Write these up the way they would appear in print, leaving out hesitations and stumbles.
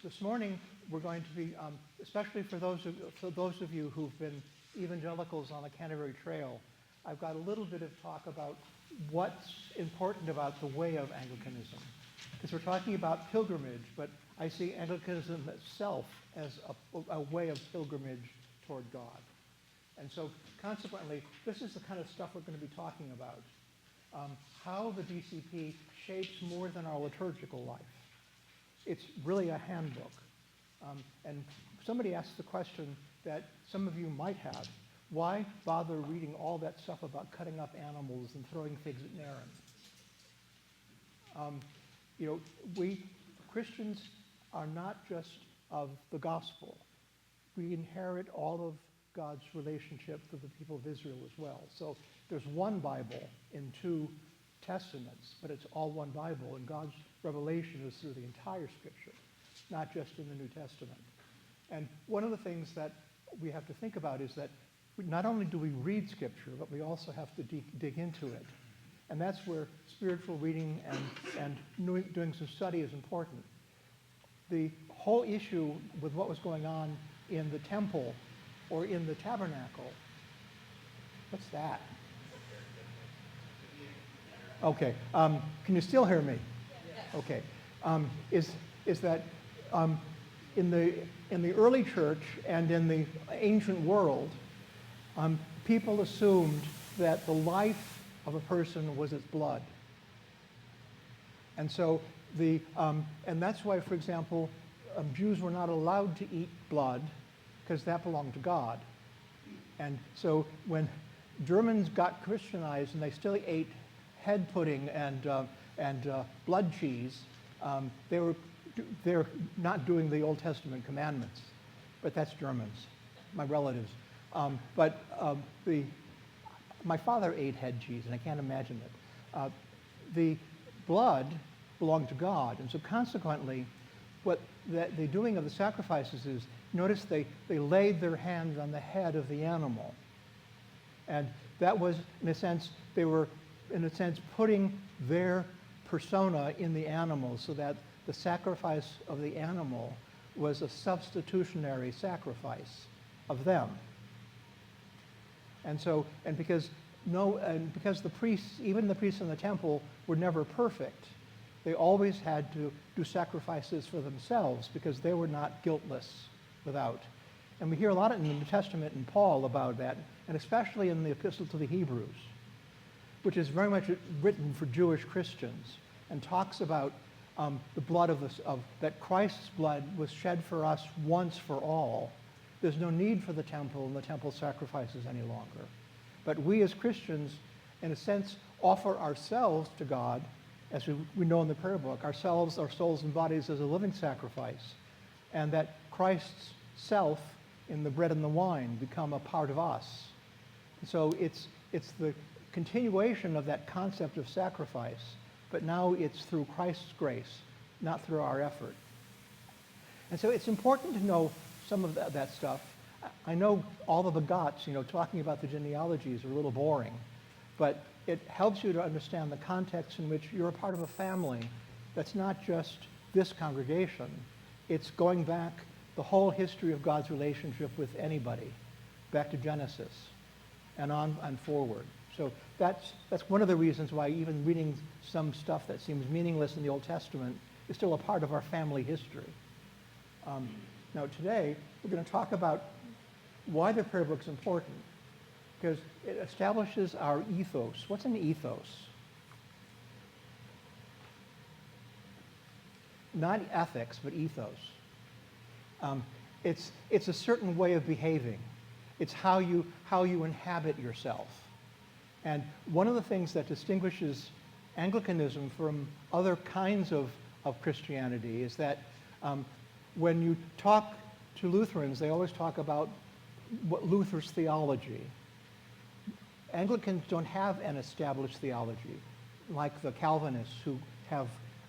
This morning we're going to be, especially for those of you who've been evangelicals on the Canterbury Trail, I've got a little bit of talk about what's important about the way of Anglicanism. Because we're talking about pilgrimage, but I see Anglicanism itself as a way of pilgrimage toward God. And so consequently, this is the kind of stuff we're going to be talking about. How the DCP shapes more than our liturgical life. It's really a handbook. And somebody asked the question that some of you might have. Why bother reading all that stuff about cutting up animals and throwing figs at Naren? We Christians are not just of the gospel. We inherit all of God's relationship with the people of Israel as well. So there's one Bible in two testaments, but it's all one Bible, and God's revelation is through the entire Scripture, not just in the New Testament. And one of the things that we have to think about is that not only do we read Scripture, but we also have to dig into it. And that's where spiritual reading and doing some study is important. The whole issue with what was going on in the temple or in the tabernacle, what's that? Okay, can you still hear me? Okay, is that in the early church and in the ancient world, people assumed that the life of a person was its blood, and so and that's why, for example, Jews were not allowed to eat blood because that belonged to God, and so when Germans got Christianized and they still ate head pudding and blood cheese, they're not doing the Old Testament commandments, but that's Germans, my relatives. My father ate head cheese, and I can't imagine it. The blood belonged to God, and so consequently, what the doing of the sacrifices is, notice they laid their hands on the head of the animal, and that was, in a sense, they were, in a sense, putting their persona in the animal so that the sacrifice of the animal was a substitutionary sacrifice of them. And so, because the priests, even the priests in the temple, were never perfect, they always had to do sacrifices for themselves because they were not guiltless without. And we hear a lot in the New Testament and Paul about that, and especially in the Epistle to the Hebrews, which is very much written for Jewish Christians and talks about the blood that Christ's blood was shed for us once for all. There's no need for the temple and the temple sacrifices any longer. But we as Christians, in a sense, offer ourselves to God, as we know in the prayer book, ourselves, our souls and bodies as a living sacrifice, and that Christ's self in the bread and the wine become a part of us. So it's the continuation of that concept of sacrifice, but now it's through Christ's grace, not through our effort. And so it's important to know some of that stuff. I know all of the gots, talking about the genealogies are a little boring, but it helps you to understand the context in which you're a part of a family that's not just this congregation. It's going back the whole history of God's relationship with anybody, back to Genesis and on and forward. So that's one of the reasons why even reading some stuff that seems meaningless in the Old Testament is still a part of our family history. Now today, we're going to talk about why the prayer book's important, because it establishes our ethos. What's an ethos? Not ethics, but ethos. It's a certain way of behaving. It's how you inhabit yourself. And one of the things that distinguishes Anglicanism from other kinds of Christianity is that when you talk to Lutherans, they always talk about what Luther's theology. Anglicans don't have an established theology, like the Calvinists who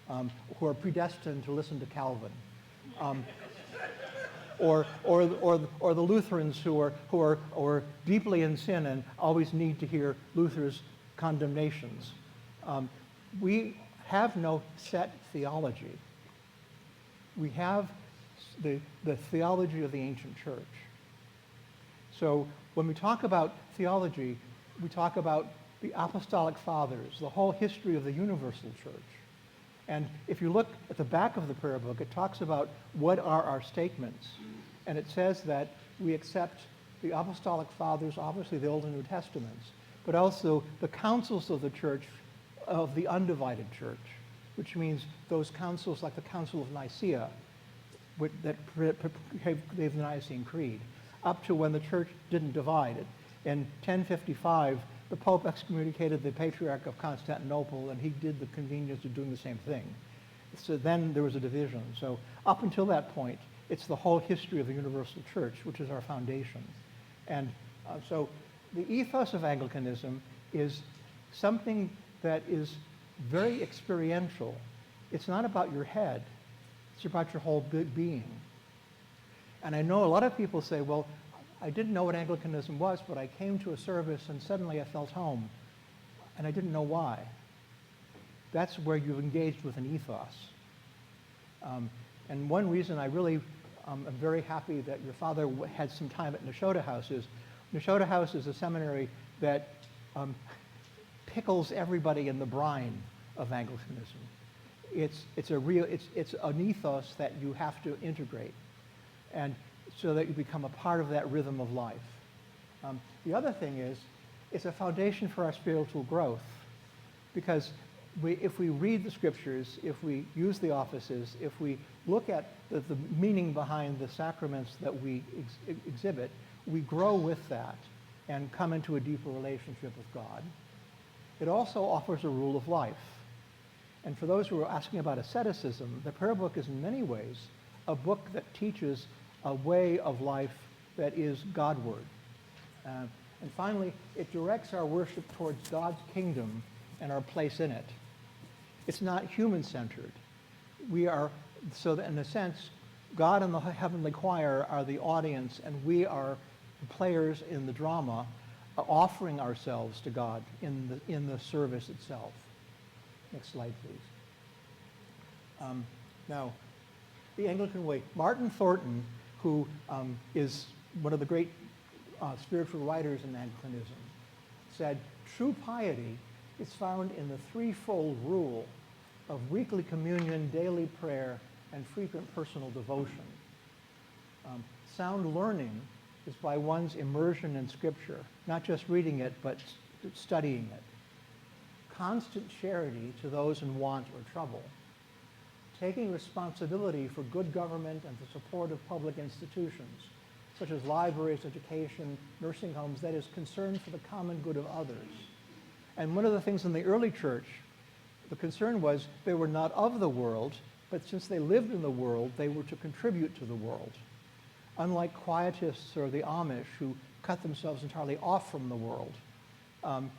are predestined to listen to Calvin, or the Lutherans who are deeply in sin and always need to hear Luther's condemnations. We have no set theology. We have the theology of the ancient church. So when we talk about theology, we talk about the apostolic fathers, the whole history of the universal church. And if you look at the back of the prayer book, it talks about what are our statements. And it says that we accept the apostolic fathers, obviously the Old and New Testaments, but also the councils of the church, of the undivided church, which means those councils like the Council of Nicaea, that gave the Nicene Creed, up to when the church didn't divide it. In 1055, the Pope excommunicated the Patriarch of Constantinople, and he did the convenience of doing the same thing. So then there was a division. So up until that point, it's the whole history of the universal church, which is our foundation. And so the ethos of Anglicanism is something that is very experiential. It's not about your head. It's about your whole being. And I know a lot of people say, well, I didn't know what Anglicanism was, but I came to a service and suddenly I felt home. And I didn't know why. That's where you've engaged with an ethos. And one reason I really am very happy that your father had some time at Nashotah House is, Nashotah House is a seminary that pickles everybody in the brine of Anglicanism. It's an ethos that you have to integrate, and so that you become a part of that rhythm of life. The other thing is, it's a foundation for our spiritual growth, because if we read the scriptures, if we use the offices, if we look at the meaning behind the sacraments that we exhibit, we grow with that and come into a deeper relationship with God. It also offers a rule of life. And for those who are asking about asceticism, the prayer book is in many ways a book that teaches a way of life that is Godward. And finally, it directs our worship towards God's kingdom and our place in it. It's not human-centered. We are, so that in a sense, God and the heavenly choir are the audience, and we are the players in the drama, offering ourselves to God in the service itself. Next slide, please. Now, the Anglican Way. Martin Thornton, who is one of the great spiritual writers in Anglicanism, said, true piety is found in the threefold rule of weekly communion, daily prayer, and frequent personal devotion. Sound learning is by one's immersion in Scripture, not just reading it, but studying it. Constant charity to those in want or trouble. Taking responsibility for good government and the support of public institutions, such as libraries, education, nursing homes, that is, concern for the common good of others. And one of the things in the early church, the concern was they were not of the world, but since they lived in the world, they were to contribute to the world. Unlike Quietists or the Amish, who cut themselves entirely off from the world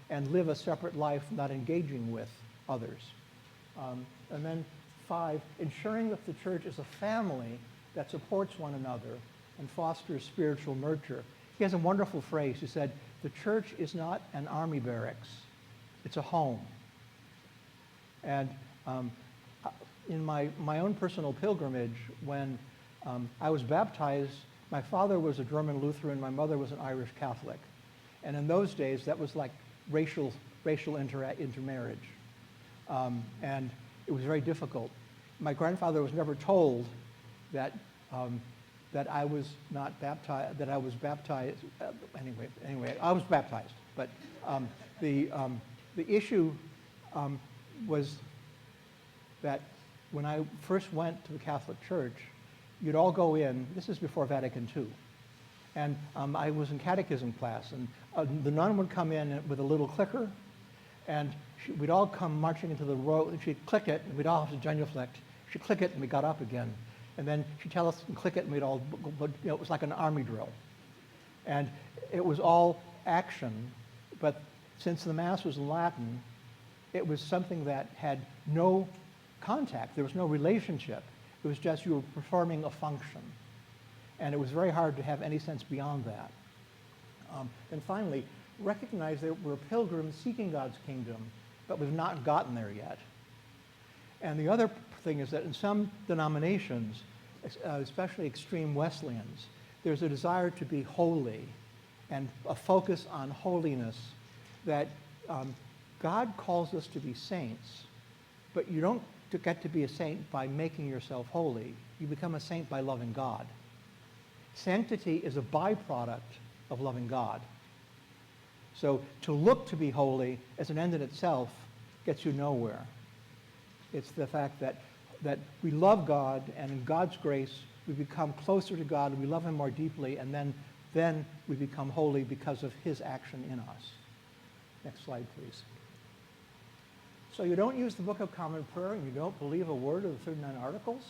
and live a separate life, not engaging with others. And then 5, ensuring that the church is a family that supports one another and fosters spiritual nurture. He has a wonderful phrase. He said, the church is not an army barracks, it's a home. And in my own personal pilgrimage, when I was baptized, my father was a German Lutheran, my mother was an Irish Catholic. And in those days, that was like racial intermarriage. And it was very difficult. My grandfather was never told that that I was not baptized, that I was baptized. Anyway, I was baptized. But the issue was that when I first went to the Catholic Church, you'd all go in. This is before Vatican II. And I was in catechism class, and the nun would come in with a little clicker, and we'd all come marching into the row, and she'd click it, and we'd all have to genuflect. She'd click it, and we got up again. And then she'd tell us to click it, and we'd all, it was like an army drill. And it was all action, but since the Mass was in Latin, it was something that had no contact. There was no relationship. It was just you were performing a function. And it was very hard to have any sense beyond that. And finally, recognize that we're pilgrims seeking God's kingdom, but we've not gotten there yet. And the other thing is that in some denominations, especially extreme Wesleyans, there's a desire to be holy and a focus on holiness that God calls us to be saints, but you don't get to be a saint by making yourself holy. You become a saint by loving God. Sanctity is a byproduct of loving God. So to look to be holy as an end in itself gets you nowhere. It's the fact that we love God, and in God's grace we become closer to God, and we love him more deeply, and then we become holy because of his action in us. Next slide, please. So you don't use the Book of Common Prayer and you don't believe a word of the 39 Articles?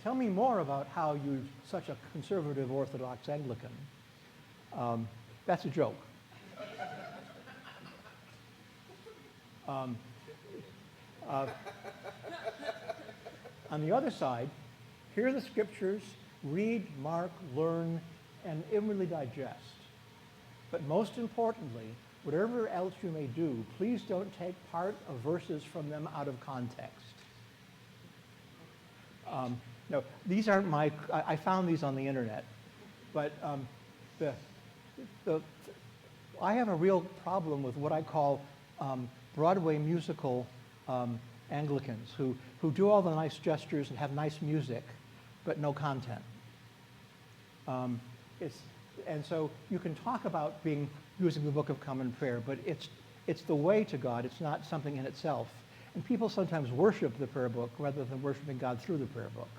Tell me more about how you're such a conservative Orthodox Anglican. That's a joke. On the other side, hear the scriptures, read, mark, learn, and inwardly digest. But most importantly, whatever else you may do, please don't take part of verses from them out of context. No, these aren't my, I found these on the internet, but I have a real problem with what I call Broadway musical Anglicans who do all the nice gestures and have nice music, but no content. And so you can talk about using the Book of Common Prayer, but it's the way to God. It's not something in itself. And people sometimes worship the prayer book rather than worshiping God through the prayer book.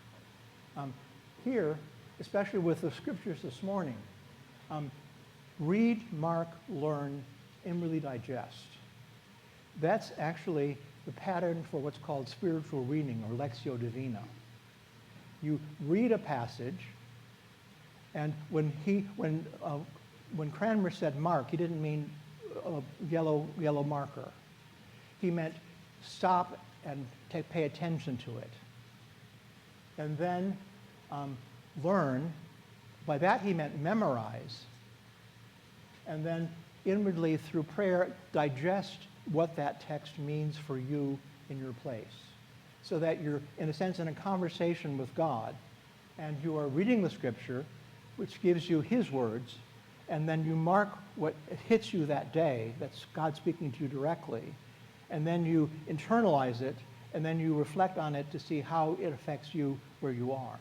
Here, especially with the scriptures this morning, read, mark, learn, inwardly digest. That's actually the pattern for what's called spiritual reading, or Lectio Divina. You read a passage, and when Cranmer said mark, he didn't mean yellow marker. He meant stop and pay attention to it. And then learn. By that he meant memorize. And then inwardly through prayer, digest what that text means for you in your place. So that you're, in a sense, in a conversation with God, and you are reading the scripture, which gives you his words, and then you mark what hits you that day, that's God speaking to you directly, and then you internalize it, and then you reflect on it to see how it affects you where you are.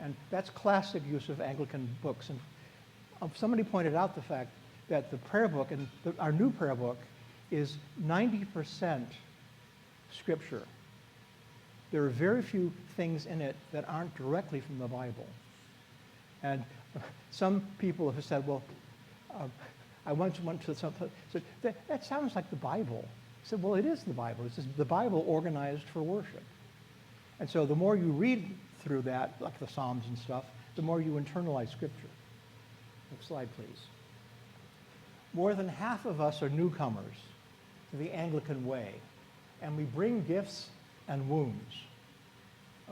And that's classic use of Anglican books. And somebody pointed out the fact that the prayer book, and our new prayer book, is 90% scripture. There are very few things in it that aren't directly from the Bible. And some people have said, well, I once went to something, so that sounds like the Bible. I said, well, it is the Bible. It's just the Bible organized for worship. And so the more you read through that, like the Psalms and stuff, the more you internalize Scripture. Next slide, please. More than half of us are newcomers to the Anglican way, and we bring gifts and wounds,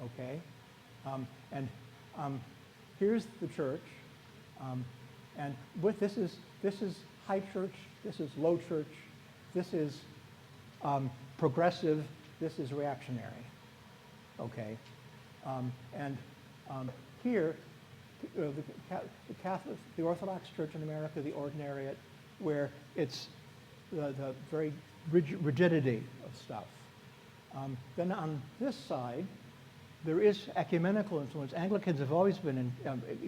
okay? Here's the church, and this is high church, this is low church, this is progressive, this is reactionary, okay? Here, the Catholic, the Orthodox Church in America, the Ordinariate, where it's the very rigidity of stuff. Then on this side, there is ecumenical influence. Anglicans have always been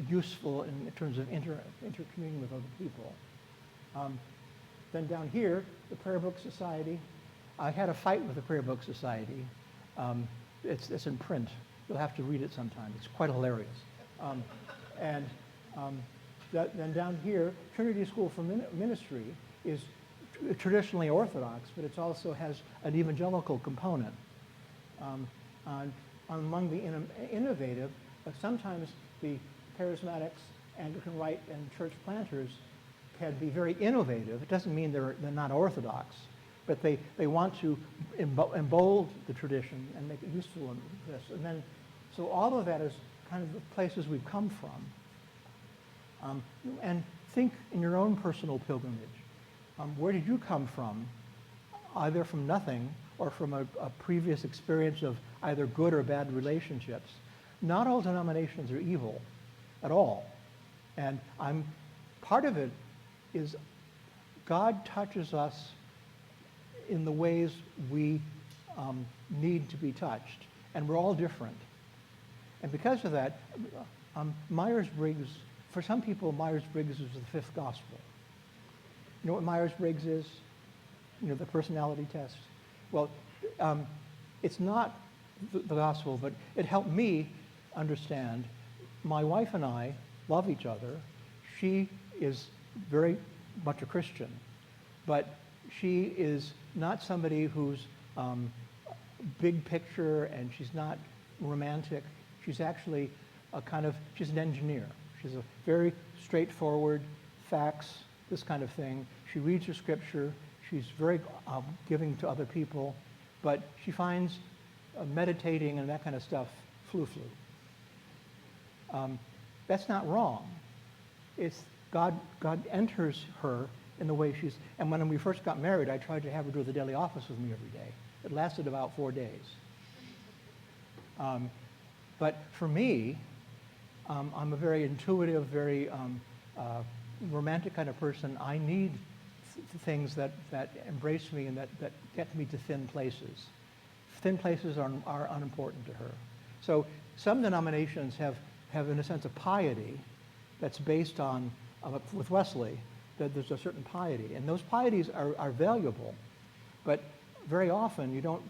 useful in terms of intercommuning with other people. Then down here, the Prayer Book Society. I had a fight with the Prayer Book Society. It's in print. You'll have to read it sometime. It's quite hilarious. Then down here, Trinity School for Ministry is traditionally Orthodox, but it also has an evangelical component. Among the innovative, sometimes the charismatics, Anglican Rite, and church planters can be very innovative. It doesn't mean they're not Orthodox, but they want to embold the tradition and make it useful in this. And then, so all of that is kind of the places we've come from. And think in your own personal pilgrimage. Where did you come from? Either from nothing or from a previous experience of either good or bad relationships. not all denominations are evil at all. And part of it is God touches us in the ways we need to be touched. And we're all different. And because of that, Myers-Briggs, for some people, Myers-Briggs is the fifth gospel. You know what Myers-Briggs is? You know, the personality test? Well, it's not the gospel, but it helped me understand. My wife and I love each other. She is very much a Christian, but she is not somebody who's big picture, and she's not romantic. She's actually she's an engineer. She's a very straightforward, facts, this kind of thing. She reads her scripture. She's very giving to other people, but she finds meditating and that kind of stuff flu-flu. That's not wrong. It's God enters her in the way she's, and when we first got married, I tried to have her do the daily office with me every day. It lasted about 4 days. But for me, I'm a very intuitive, very romantic kind of person. I need things that embrace me and that get me to thin places. Thin places are unimportant to her. So some denominations have in a sense a piety that's based on, with Wesley, that there's a certain piety. And those pieties are valuable, but very often you don't,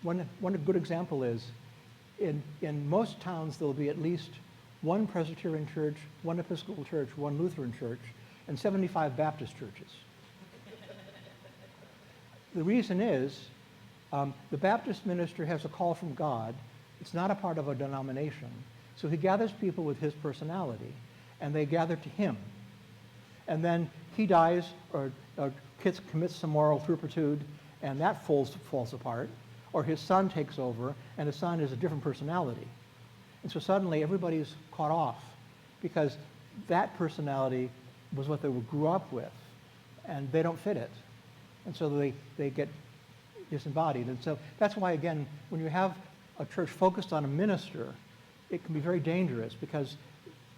one good example is, in most towns there'll be at least one Presbyterian church, one Episcopal church, one Lutheran church, and 75 Baptist churches. The reason is, the Baptist minister has a call from God. It's not a part of a denomination. So he gathers people with his personality, and they gather to him. And then he dies or commits some moral turpitude, and that falls apart. Or his son takes over, and his son is a different personality. And so suddenly everybody's caught off because that personality was what they grew up with, and they don't fit it. And so they get disembodied. And so that's why, again, when you have a church focused on a minister, it can be very dangerous because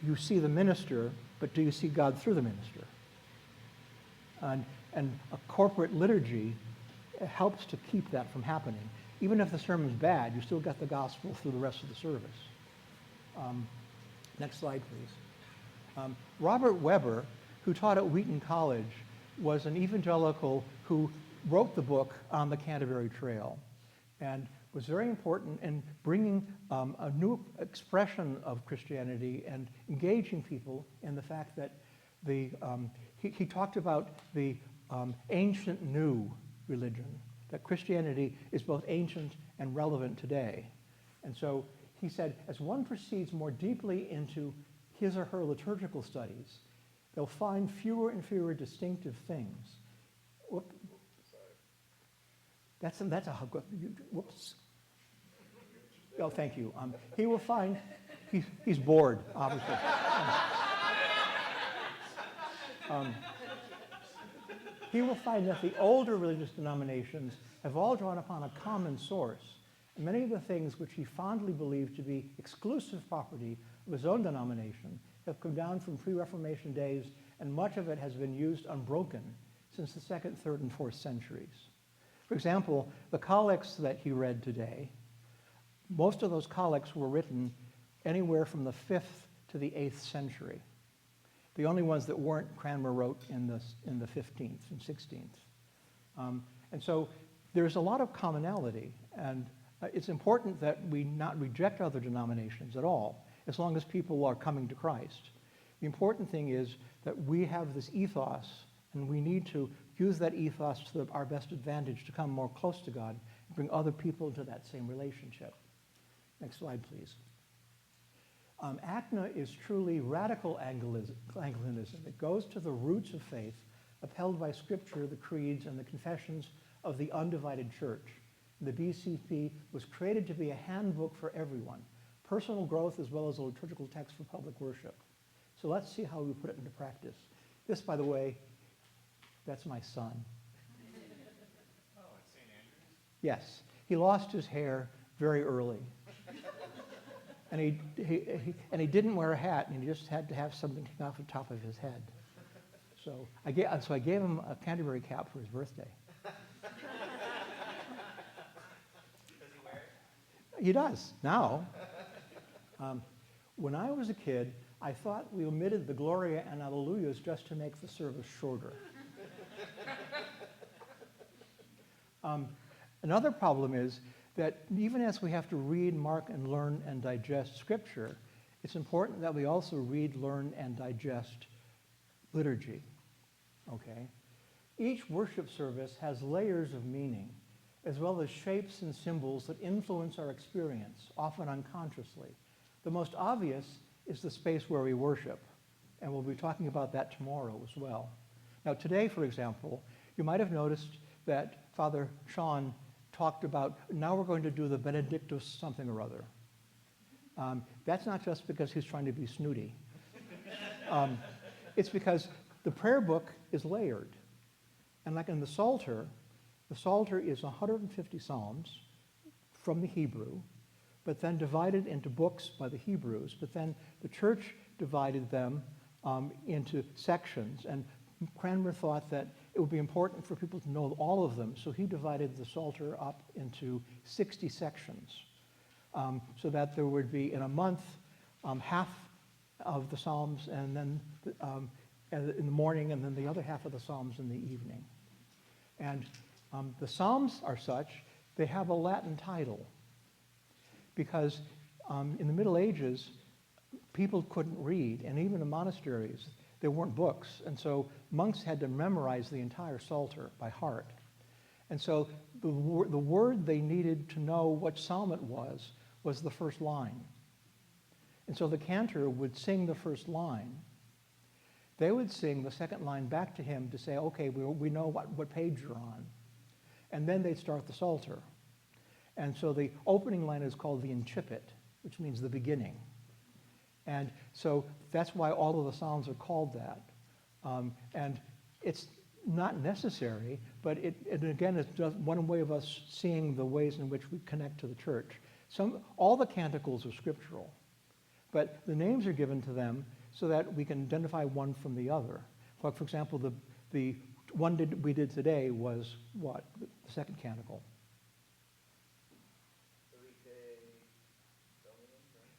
you see the minister, but do you see God through the minister? And a corporate liturgy helps to keep that from happening. Even if the sermon's bad, you still get the gospel through the rest of the service. Next slide, please. Robert Weber, who taught at Wheaton College, was an evangelical who wrote the book On the Canterbury Trail and was very important in bringing a new expression of Christianity and engaging people in the fact that he talked about the ancient new religion, that Christianity is both ancient and relevant today. And so he said, as one proceeds more deeply into his or her liturgical studies, they'll find fewer and fewer distinctive things. Whoop. That's a whoops. Oh, thank you. He will find, he's bored, obviously. He will find that the older religious denominations have all drawn upon a common source. And many of the things which he fondly believed to be exclusive property of his own denomination have come down from pre-Reformation days, and much of it has been used unbroken since the 2nd, 3rd, and 4th centuries. For example, the collects that he read today, most of those collects were written anywhere from the 5th to the 8th century. The only ones that weren't, Cranmer wrote in the 15th and 16th. And so there's a lot of commonality, and it's important that we not reject other denominations at all, as long as people are coming to Christ. The important thing is that we have this ethos, and we need to use that ethos to our best advantage to come more close to God and bring other people into that same relationship. Next slide, please. ACNA is truly radical Anglicanism. It goes to the roots of faith, upheld by Scripture, the creeds, and the confessions of the undivided church. The BCP was created to be a handbook for everyone, personal growth as well as a liturgical text for public worship. So let's see how we put it into practice. This, by the way, that's my son. Oh, it's St. Andrews? Yes. He lost his hair very early. And he didn't wear a hat, and he just had to have something hang off the top of his head. So I gave him a Canterbury cap for his birthday. Does he wear it? He does, now. When I was a kid, I thought we omitted the Gloria and Alleluias just to make the service shorter. Another problem is that even as we have to read, mark, and learn and digest Scripture, it's important that we also read, learn, and digest liturgy, okay? Each worship service has layers of meaning, as well as shapes and symbols that influence our experience, often unconsciously. The most obvious is the space where we worship, and we'll be talking about that tomorrow as well. Now today, for example, you might have noticed that Father Sean talked about, now we're going to do the Benedictus something or other. That's not just because he's trying to be snooty. It's because the prayer book is layered. And like in the Psalter is 150 Psalms from the Hebrew, but then divided into books by the Hebrews, but then the church divided them into sections. And Cranmer thought that it would be important for people to know all of them, so he divided the Psalter up into 60 sections, so that there would be, in a month, half of the Psalms, and then in the morning, and then the other half of the Psalms in the evening. And the Psalms are such, they have a Latin title, because in the Middle Ages, people couldn't read, and even in monasteries, there weren't books, and so monks had to memorize the entire Psalter by heart. And so the word they needed to know what psalm it was the first line. And so the cantor would sing the first line. They would sing the second line back to him to say, okay, we know what page you're on. And then they'd start the Psalter. And so the opening line is called the incipit, which means the beginning. And so that's why all of the Psalms are called that. And it's not necessary, but it again, it's just one way of us seeing the ways in which we connect to the church. All the canticles are scriptural, but the names are given to them so that we can identify one from the other. For example, the one we did today was what? The second canticle.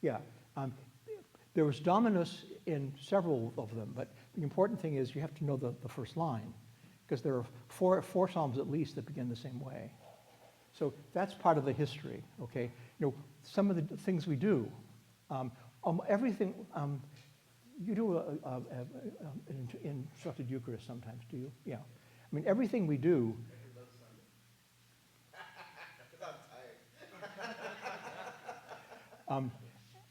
Yeah. There was Dominus in several of them, but the important thing is you have to know the first line, because there are four Psalms at least that begin the same way. So that's part of the history, okay? Some of the things we do, everything, you do an instructed Eucharist sometimes, do you? Yeah. I mean, everything we do.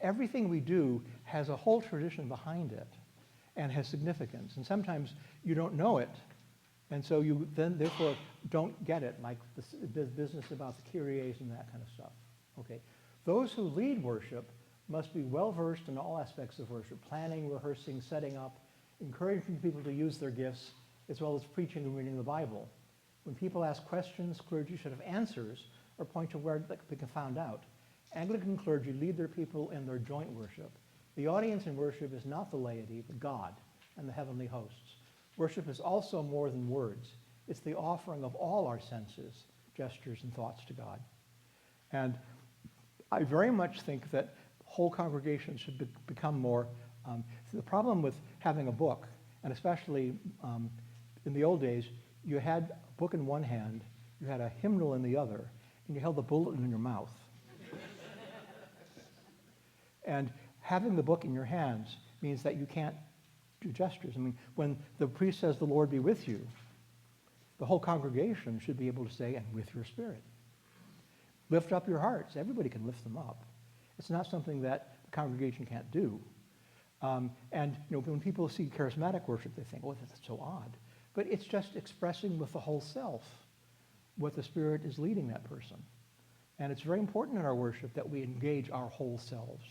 Everything we do has a whole tradition behind it and has significance. And sometimes you don't know it, and so you then therefore don't get it, like the business about the Kyries and that kind of stuff. Okay? Those who lead worship must be well-versed in all aspects of worship, planning, rehearsing, setting up, encouraging people to use their gifts, as well as preaching and reading the Bible. When people ask questions, clergy should have answers or point to where they can find out. Anglican clergy lead their people in their joint worship. The audience in worship is not the laity, but God and the heavenly hosts. Worship is also more than words. It's the offering of all our senses, gestures, and thoughts to God. And I very much think that whole congregations should become more. The problem with having a book, and especially in the old days, you had a book in one hand, you had a hymnal in the other, and you held the bulletin in your mouth. And having the book in your hands means that you can't do gestures. I mean, when the priest says, the Lord be with you, the whole congregation should be able to say, and with your spirit. Lift up your hearts. Everybody can lift them up. It's not something that the congregation can't do. And when people see charismatic worship, they think, oh, that's so odd. But it's just expressing with the whole self what the Spirit is leading that person. And it's very important in our worship that we engage our whole selves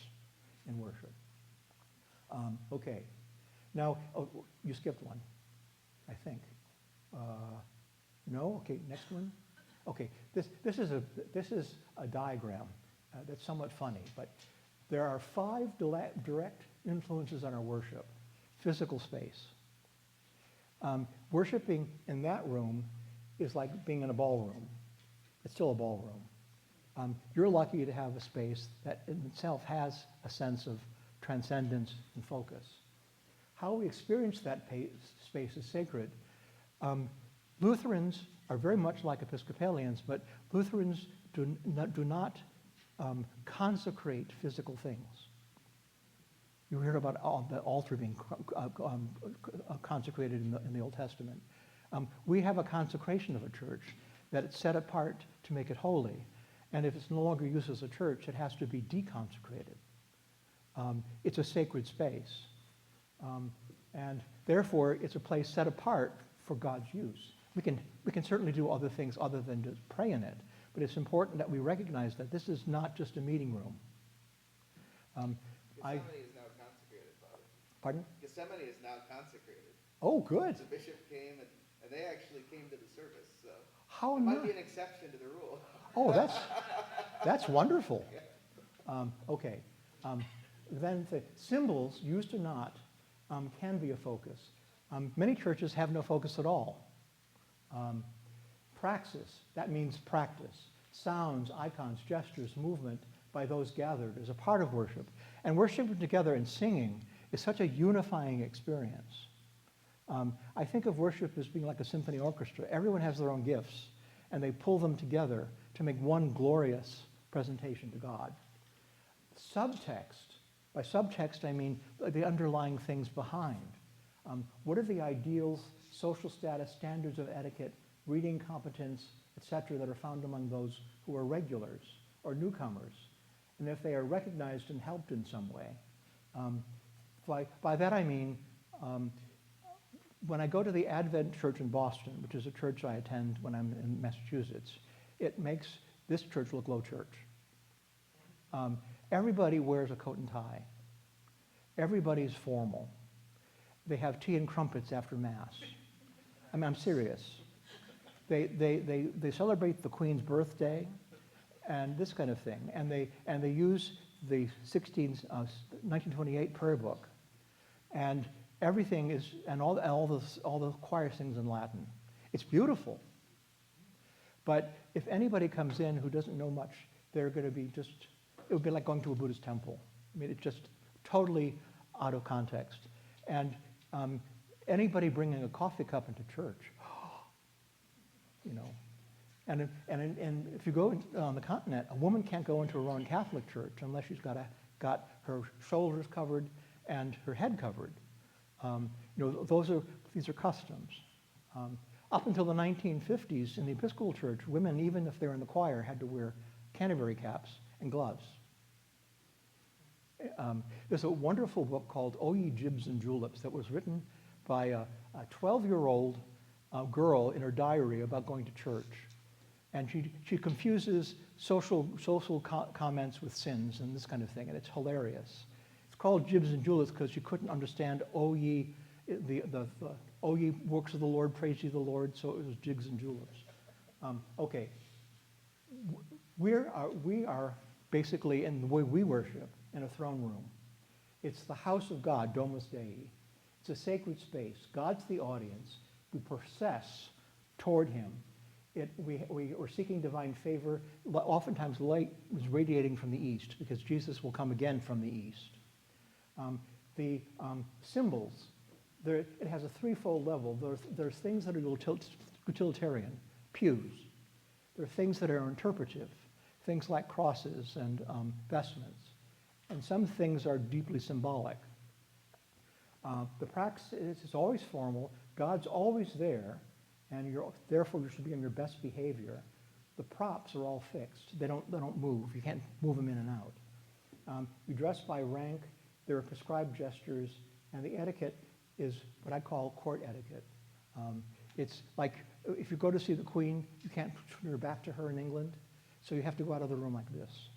in worship. Okay. Now, you skipped one, I think. No? Okay, next one. Okay, this is a diagram that's somewhat funny, but There are 5 direct influences on our worship. Physical space. Worshiping in that room is like being in a ballroom. It's still a ballroom. You're lucky to have a space that in itself has a sense of transcendence and focus. How we experience that space is sacred. Lutherans are very much like Episcopalians, but Lutherans do not consecrate physical things. You hear about the altar being consecrated in the Old Testament. We have a consecration of a church that it's set apart to make it holy. And if it's no longer used as a church, it has to be deconsecrated. It's a sacred space. And therefore, it's a place set apart for God's use. We can certainly do other things other than just pray in it, but it's important that we recognize that this is not just a meeting room. Gethsemane is now consecrated, Father. Pardon? Gethsemane is now consecrated. Oh, good. The bishop came, and they actually came to the service. So How it might nice. be an exception to the rule. Oh, that's wonderful. Okay. Then the symbols, used or not, can be a focus. Many churches have no focus at all. Praxis, that means practice. Sounds, icons, gestures, movement by those gathered is a part of worship. And worshiping together and singing is such a unifying experience. I think of worship as being like a symphony orchestra. Everyone has their own gifts, and they pull them together to make one glorious presentation to God. Subtext. By subtext, I mean the underlying things behind. What are the ideals, social status, standards of etiquette, reading competence, etc., that are found among those who are regulars or newcomers, and if they are recognized and helped in some way? By that I mean, when I go to the Advent Church in Boston, which is a church I attend when I'm in Massachusetts, it makes this church look low church. Everybody wears a coat and tie. Everybody's formal. They have tea and crumpets after Mass. I mean, I'm serious. They celebrate the Queen's birthday and this kind of thing, and they use the 1928 prayer book, and everything is, and all the choir sings in Latin. It's beautiful. But if anybody comes in who doesn't know much, they're going to be just, it would be like going to a Buddhist temple. I mean, it's just totally out of context. And anybody bringing a coffee cup into church, you know, and if you go on the continent, a woman can't go into a Roman Catholic church unless she's got her shoulders covered and her head covered. You know, these are customs. Up until the 1950s, in the Episcopal Church, women, even if they're in the choir, had to wear canterbury caps and gloves. There's a wonderful book called O Ye Jibs and Juleps that was written by a 12-year-old girl in her diary about going to church. And she confuses social comments with sins and this kind of thing, and it's hilarious. It's called Jibs and Juleps because she couldn't understand O ye, the O ye works of the Lord, praise ye the Lord, so it was jigs and juleps. Okay, we are basically, in the way we worship, in a throne room. It's the house of God, Domus Dei. It's a sacred space. God's the audience. We process toward him. We're seeking divine favor. Oftentimes light is radiating from the east because Jesus will come again from the east. The symbols, it has a threefold level. There's things that are utilitarian, pews. There are things that are interpretive, things like crosses and vestments. And some things are deeply symbolic. The practice is always formal. God's always there, and therefore you should be on your best behavior. The props are all fixed. They don't move. You can't move them in and out. You dress by rank. There are prescribed gestures, and the etiquette is what I call court etiquette. It's like if you go to see the Queen, you can't turn your back to her in England, so you have to go out of the room like this.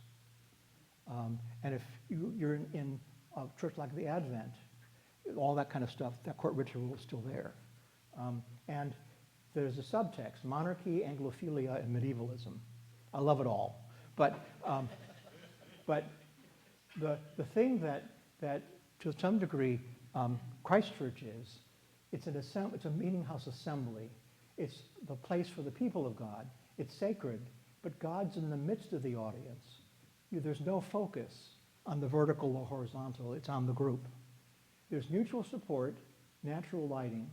And if you're in a church like the Advent, all that kind of stuff, that court ritual is still there. And there's a subtext: monarchy, Anglophilia, and medievalism. I love it all. But The thing that to some degree Christchurch is, it's a meeting house assembly. It's the place for the people of God. It's sacred, but God's in the midst of the audience. There's no focus on the vertical or horizontal. It's on the group. There's mutual support, natural lighting.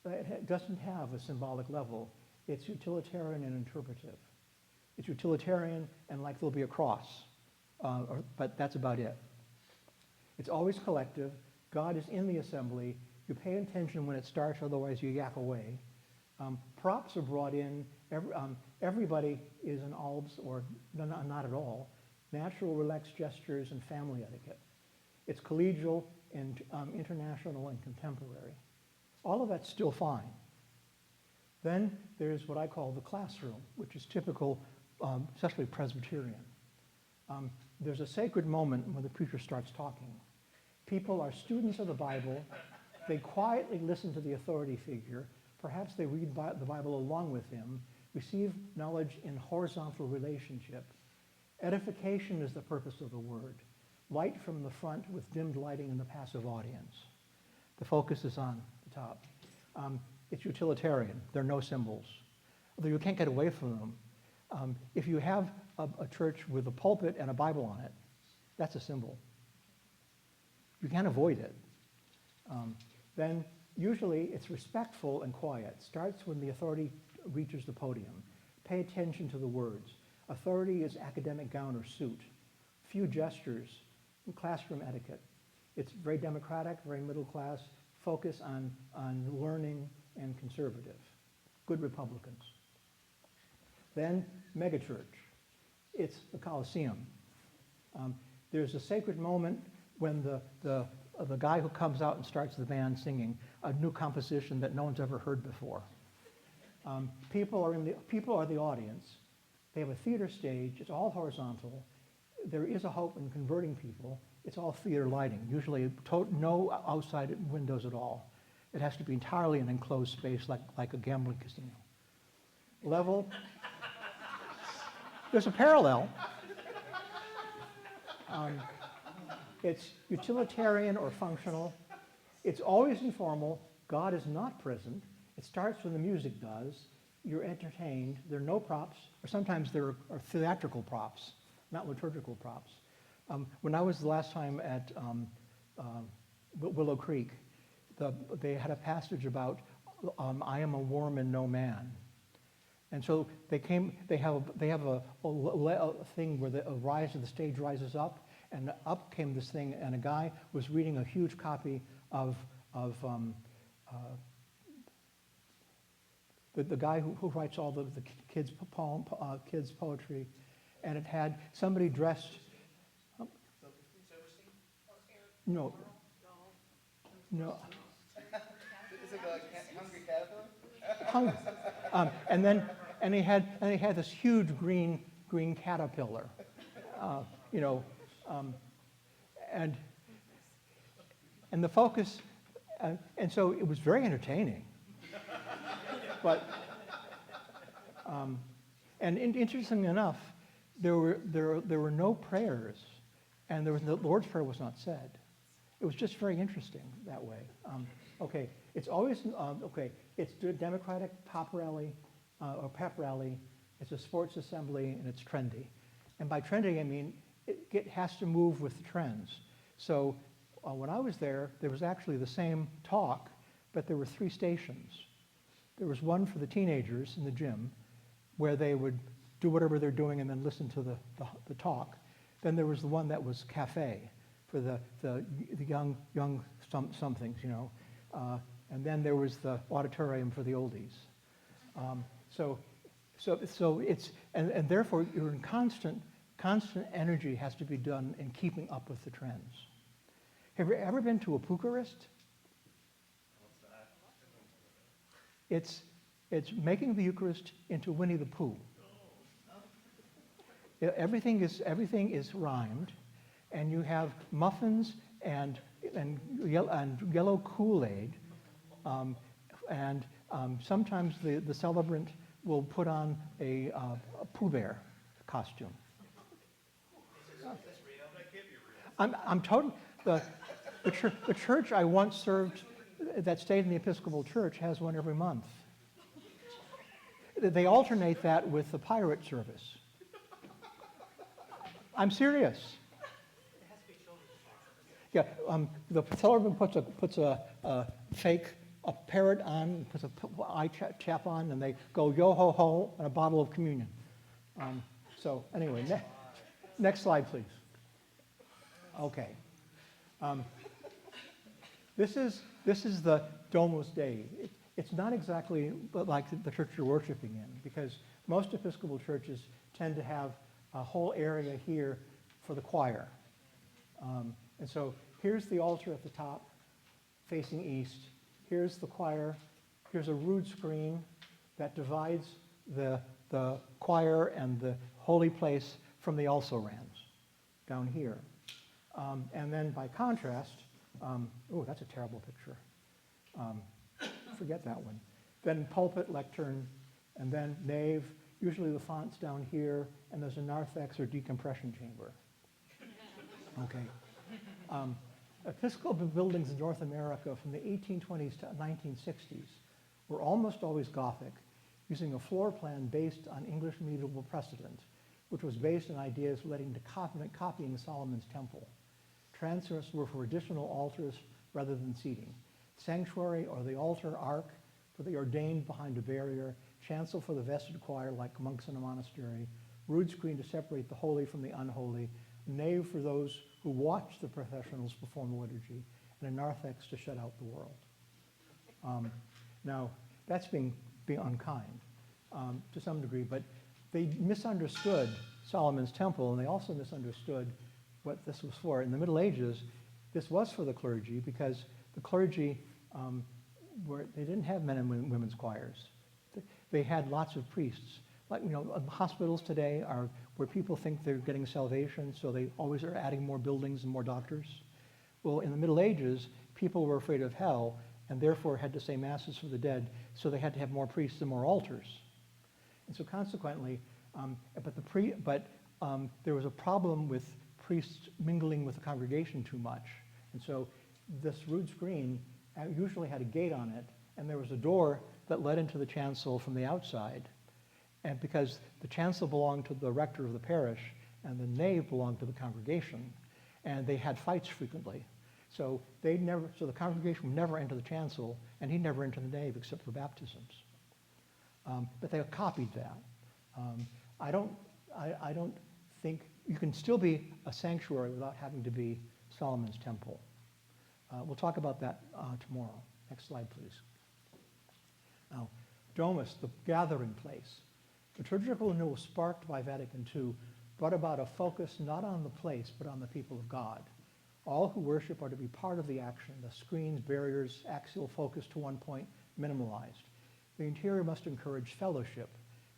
It doesn't have a symbolic level. It's utilitarian and interpretive. It's utilitarian and like there'll be a cross, but that's about it. It's always collective. God is in the assembly. You pay attention when it starts, otherwise you yak away. Props are brought in. Everybody is in albs, or not at all. Natural, relaxed gestures and family etiquette. It's collegial and international and contemporary. All of that's still fine. Then there's what I call the classroom, which is typical, especially Presbyterian. There's a sacred moment when the preacher starts talking. People are students of the Bible. They quietly listen to the authority figure. Perhaps they read the Bible along with him, receive knowledge in horizontal relationship. Edification is the purpose of the word. Light from the front with dimmed lighting in the passive audience. The focus is on the top. It's utilitarian. There are no symbols. Although you can't get away from them. If you have a church with a pulpit and a Bible on it, that's a symbol. You can't avoid it. Then usually it's respectful and quiet. Starts when the authority reaches the podium. Pay attention to the words. Authority is academic gown or suit. Few gestures. Classroom etiquette. It's very democratic, very middle class. Focus on learning and conservative. Good Republicans. Then megachurch. It's the Colosseum. There's a sacred moment when the guy who comes out and starts the band singing a new composition that no one's ever heard before. People are the audience. They have a theater stage. It's all horizontal. There is a hope in converting people. It's all theater lighting. Usually no outside windows at all. It has to be entirely an enclosed space like a gambling casino. Level. There's a parallel. It's utilitarian or functional. It's always informal. God is not present. It starts when the music does. You're entertained. There are no props, or sometimes there are theatrical props, not liturgical props. When I was the last time at Willow Creek, they had a passage about I am a worm and no man. And so they have a thing where the stage rises up, and up came this thing, and a guy was reading a huge copy of the guy who writes all the kids' kids' poetry, and it had somebody dressed. No. Is it a hungry caterpillar? And he had this huge green caterpillar, and the focus, and so it was very entertaining. But and interestingly enough, there were no prayers, and the Lord's Prayer was not said. It was just very interesting that way. Okay, it's always It's a democratic pop rally or pep rally. It's a sports assembly, and it's trendy. And by trendy, I mean it has to move with the trends. So when I was there was actually the same talk, but there were 3 stations. There was one for the teenagers in the gym, where they would do whatever they're doing and then listen to the talk. Then there was the one that was cafe for the young somethings, and then there was the auditorium for the oldies. So it's and therefore you're in constant energy has to be done in keeping up with the trends. Have you ever been to a Eucharist? It's making the Eucharist into Winnie the Pooh. Everything is rhymed, and you have muffins and yellow Kool-Aid, and sometimes the celebrant will put on a Pooh Bear costume. I'm total, the church I once served that stayed in the Episcopal Church has one every month. They alternate that with the pirate service. I'm serious. Yeah, the cellarman puts a fake parrot on, puts a eye chap on, and they go yo ho ho and a bottle of communion. So anyway, next slide, please. Okay. This is the Domus Dei. It's not exactly like the church you're worshiping in, because most Episcopal churches tend to have a whole area here for the choir. And so here's the altar at the top, facing east. Here's the choir. Here's a rood screen that divides the choir and the holy place from the also-rans down here. And then by contrast, oh, that's a terrible picture. Forget that one. Then pulpit, lectern, and then nave. Usually the font's down here, and there's a narthex or decompression chamber. Okay. Episcopal buildings in North America from the 1820s to 1960s were almost always Gothic, using a floor plan based on English medieval precedent, which was based on ideas relating to copying Solomon's temple. Transfers were for additional altars rather than seating. Sanctuary or the altar ark for the ordained behind a barrier, chancel for the vested choir like monks in a monastery, rood screen to separate the holy from the unholy, nave for those who watch the professionals perform the liturgy, and a narthex to shut out the world. Now, that's being unkind to some degree, but they misunderstood Solomon's temple, and they also misunderstood what this was for. In the Middle Ages, this was for the clergy because the clergy, they didn't have men and women's choirs. They had lots of priests. Like, hospitals today are where people think they're getting salvation, so they always are adding more buildings and more doctors. Well, in the Middle Ages, people were afraid of hell and therefore had to say masses for the dead, so they had to have more priests and more altars. And so consequently, there was a problem with priests mingling with the congregation too much. And so this rood screen usually had a gate on it, and there was a door that led into the chancel from the outside. And because the chancel belonged to the rector of the parish and the nave belonged to the congregation, and they had fights frequently. So the congregation would never enter the chancel, and he'd never enter the nave except for baptisms. But they copied that. I don't think you can still be a sanctuary without having to be Solomon's temple. We'll talk about that tomorrow. Next slide, please. Now, Domus, the gathering place. Liturgical renewal sparked by Vatican II brought about a focus not on the place, but on the people of God. All who worship are to be part of the action. The screens, barriers, axial focus to one point minimalized. The interior must encourage fellowship.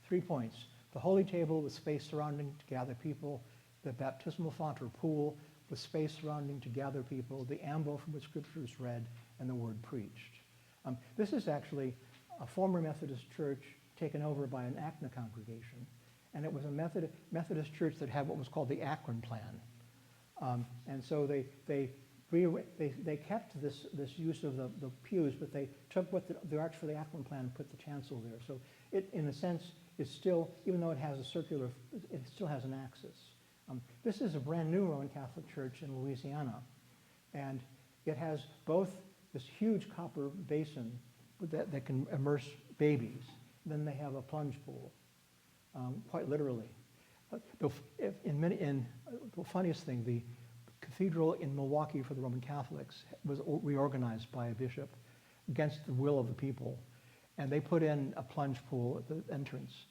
3 points. The holy table with space surrounding to gather people. The baptismal font or pool with space surrounding to gather people. The ambo from which scripture is read and the word preached. This is actually a former Methodist church taken over by an ACNA congregation. And it was a Methodist church that had what was called the Akron Plan. And so they kept this use of the pews, but they took what the Arch for the Akron Plan and put the chancel there. So it, in a sense, is still, even though it has a circular, it still has an axis. This is a brand new Roman Catholic church in Louisiana. And it has both this huge copper basin that can immerse babies. Then they have a plunge pool, quite literally. The funniest thing, the cathedral in Milwaukee for the Roman Catholics was reorganized by a bishop against the will of the people. And they put in a plunge pool at the entrance.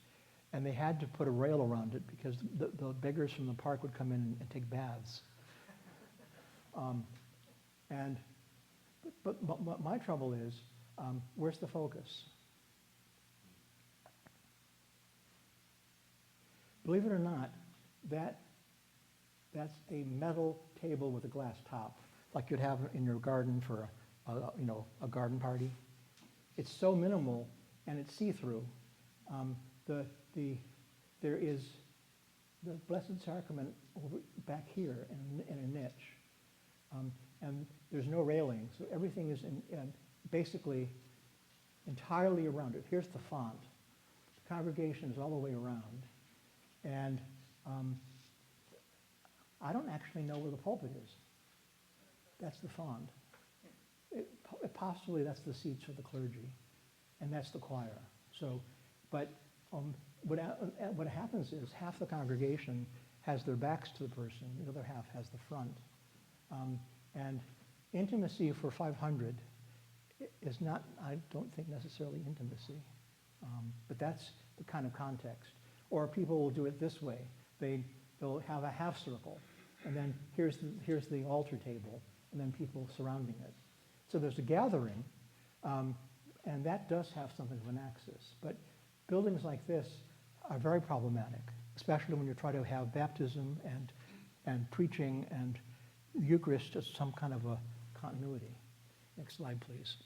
And they had to put a rail around it because the beggars from the park would come in and take baths. But my trouble is, where's the focus? Believe it or not, that's a metal table with a glass top, like you'd have in your garden for a garden party. It's so minimal and it's see-through. There is the Blessed Sacrament over back here in a niche. And there's no railing, so everything is basically entirely around it. Here's the font. The congregation is all the way around. And I don't actually know where the pulpit is. That's the font. Possibly that's the seats for the clergy, and that's the choir. So, but what happens is half the congregation has their backs to the person, the other half has the front. And intimacy for 500 is not, I don't think, necessarily intimacy, but that's the kind of context. Or people will do it this way. They'll have a half circle, and then here's the altar table, and then people surrounding it. So there's a gathering, and that does have something of an axis. But buildings like this are very problematic, especially when you try to have baptism and preaching and Eucharist as some kind of a continuity. Next slide, please.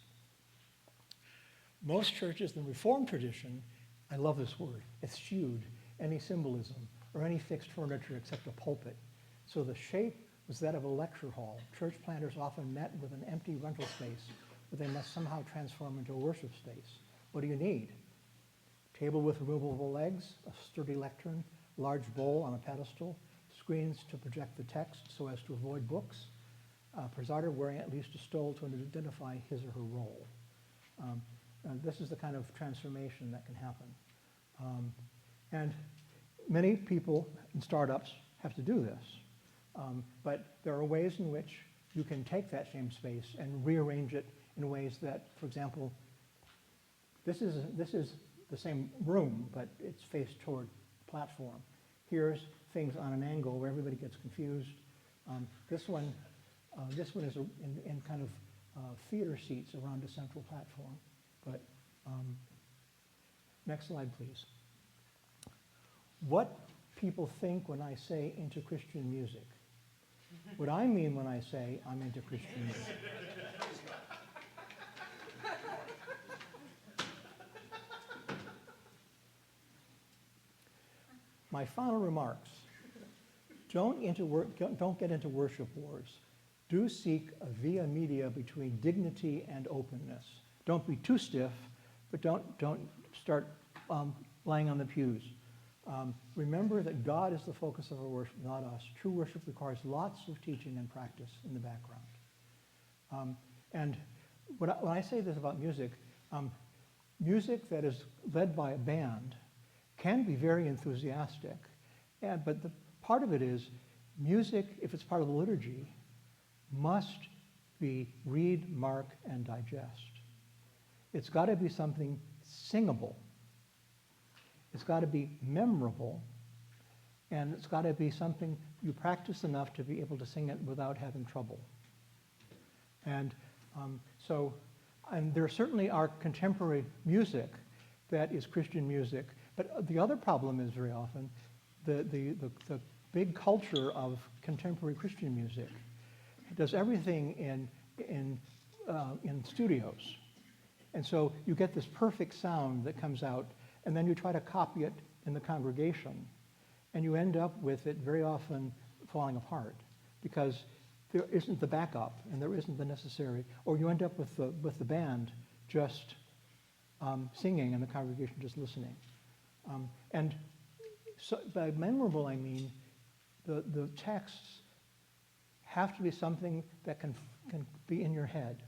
Most churches in the Reformed tradition, I love this word, eschewed any symbolism or any fixed furniture except a pulpit. So the shape was that of a lecture hall. Church planters often met with an empty rental space that they must somehow transform into a worship space. What do you need? Table with removable legs, a sturdy lectern, large bowl on a pedestal, screens to project the text so as to avoid books, a presider wearing at least a stole to identify his or her role. And this is the kind of transformation that can happen. And many people in startups have to do this. But there are ways in which you can take that same space and rearrange it in ways that, for example, this is the same room, but it's faced toward the platform. Here's things on an angle where everybody gets confused. This one is in kind of theater seats around a central platform. But next slide, please. What people think when I say into Christian music. What I mean when I say I'm into Christian music. My final remarks. Don't get into worship wars. Do seek a via media between dignity and openness. Don't be too stiff, but don't start lying on the pews. Remember that God is the focus of our worship, not us. True worship requires lots of teaching and practice in the background. And when I say this about music, music that is led by a band can be very enthusiastic. But the part of it is music, if it's part of the liturgy, must be read, mark, and digest. It's got to be something singable. It's got to be memorable, and it's got to be something you practice enough to be able to sing it without having trouble. And and there certainly are contemporary music that is Christian music, but the other problem is very often the big culture of contemporary Christian music does everything in studios. And so you get this perfect sound that comes out, and then you try to copy it in the congregation, and you end up with it very often falling apart because there isn't the backup and there isn't the necessary, or you end up with the band just singing and the congregation just listening. And so by memorable, I mean the texts have to be something that can be in your head.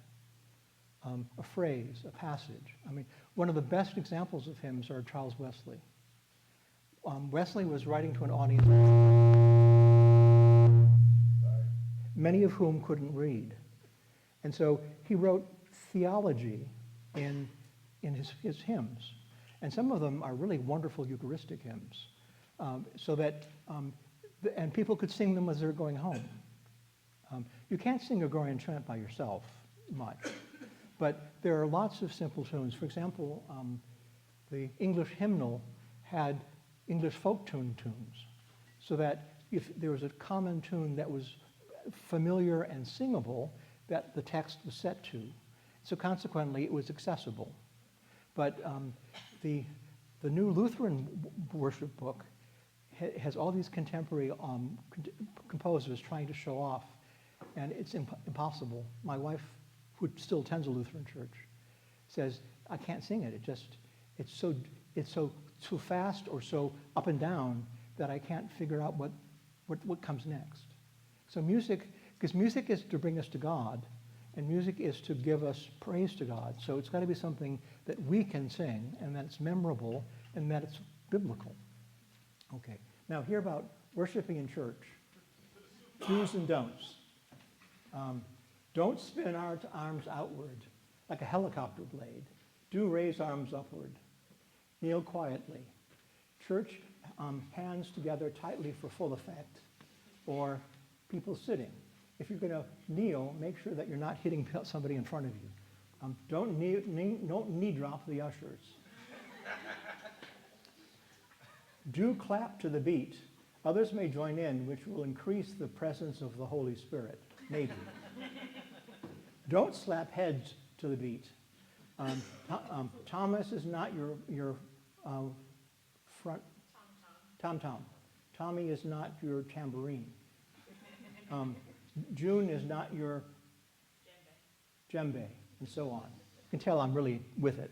A phrase, a passage. I mean, one of the best examples of hymns are Charles Wesley. Wesley was writing to an audience, many of whom couldn't read. And so he wrote theology in his hymns. And some of them are really wonderful Eucharistic hymns. And people could sing them as they're going home. You can't sing a Gregorian chant by yourself much. But there are lots of simple tunes. For example, the English hymnal had English folk tunes, so that if there was a common tune that was familiar and singable, that the text was set to. So consequently, it was accessible. But the new Lutheran worship book has all these contemporary composers trying to show off and it's impossible. My wife, who still attends a Lutheran church, says, I can't sing it. It's so fast or so up and down that I can't figure out what comes next. So music, because music is to bring us to God, and music is to give us praise to God. So it's got to be something that we can sing, and that it's memorable, and that it's biblical. Okay, now here about worshiping in church. Do's and don'ts. Don't spin our arms outward like a helicopter blade. Do raise arms upward. Kneel quietly. Church, hands together tightly for full effect, or people sitting. If you're going to kneel, make sure that you're not hitting somebody in front of you. Don't knee drop the ushers. Do clap to the beat. Others may join in, which will increase the presence of the Holy Spirit. Maybe. Don't slap heads to the beat. Thomas is not your front tom-tom. Tommy is not your tambourine. June is not your djembe, and so on. You can tell I'm really with it.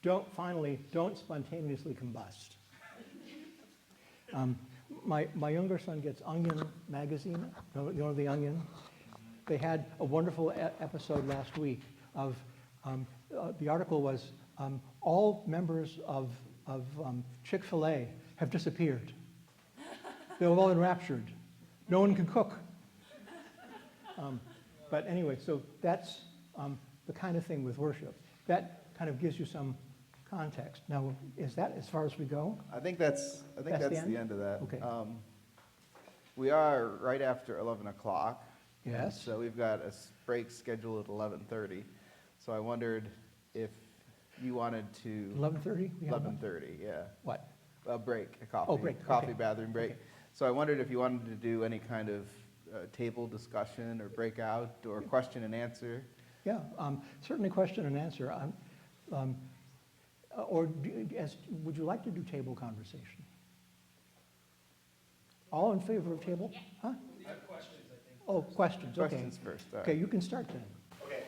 Don't spontaneously combust. My younger son gets Onion magazine, you know the Onion? They had a wonderful episode last week of, the article was, all members of Chick-fil-A have disappeared. They're all enraptured. No one can cook. But anyway, so that's the kind of thing with worship. That kind of gives you some context. Now, is that as far as we go? I think that's the end of that. Okay. We are right after 11 o'clock. Yes. So we've got a break scheduled at 11:30. So I wondered if you wanted to... 11:30? 11:30, yeah. What? A break, a coffee. Oh, break. Coffee Okay. bathroom break. Okay. So I wondered if you wanted to do any kind of table discussion or breakout or question and answer. Yeah, certainly question and answer. Would you like to do table conversation? All in favor of table? Huh? I have questions, I think. Oh, questions, okay. Questions first. All right. Okay, you can start then. Okay,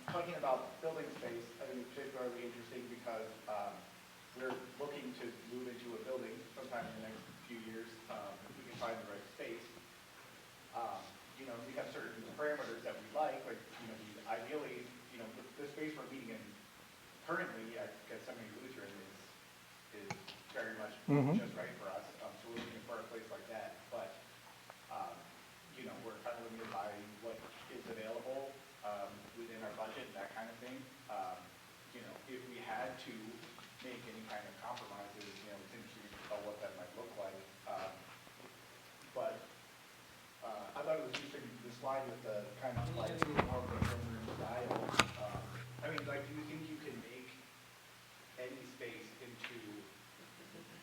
talking about building space, I think it's particularly interesting because we're looking to move into a building sometime in the next few years, if we can find the right space. We have certain parameters that we like ideally, the space we're meeting in currently at Gethsemane Lutheran is very much just right for us. So we're looking for a place like that, but we're kind of limited by what is available within our budget, that kind of thing. If we had to make any kind of compromises, it's interesting to tell what that might look like. But I thought it was interesting, the slide with the kind of like more of a Roman style. Do you think you can make any space into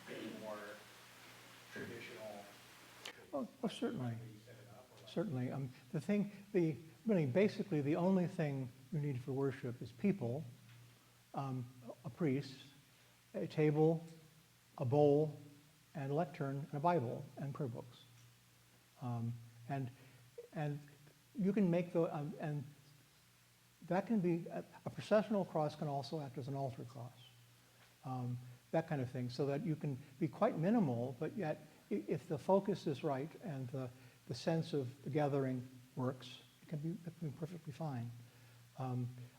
a more traditional? Oh, certainly. Certainly. Basically the only thing you need for worship is people, a priest, a table, a bowl, and a lectern, and a Bible, and prayer books. And you can make and that can be, a processional cross can also act as an altar cross. That kind of thing, so that you can be quite minimal, but yet if the focus is right and the sense of the gathering works, it can be perfectly fine.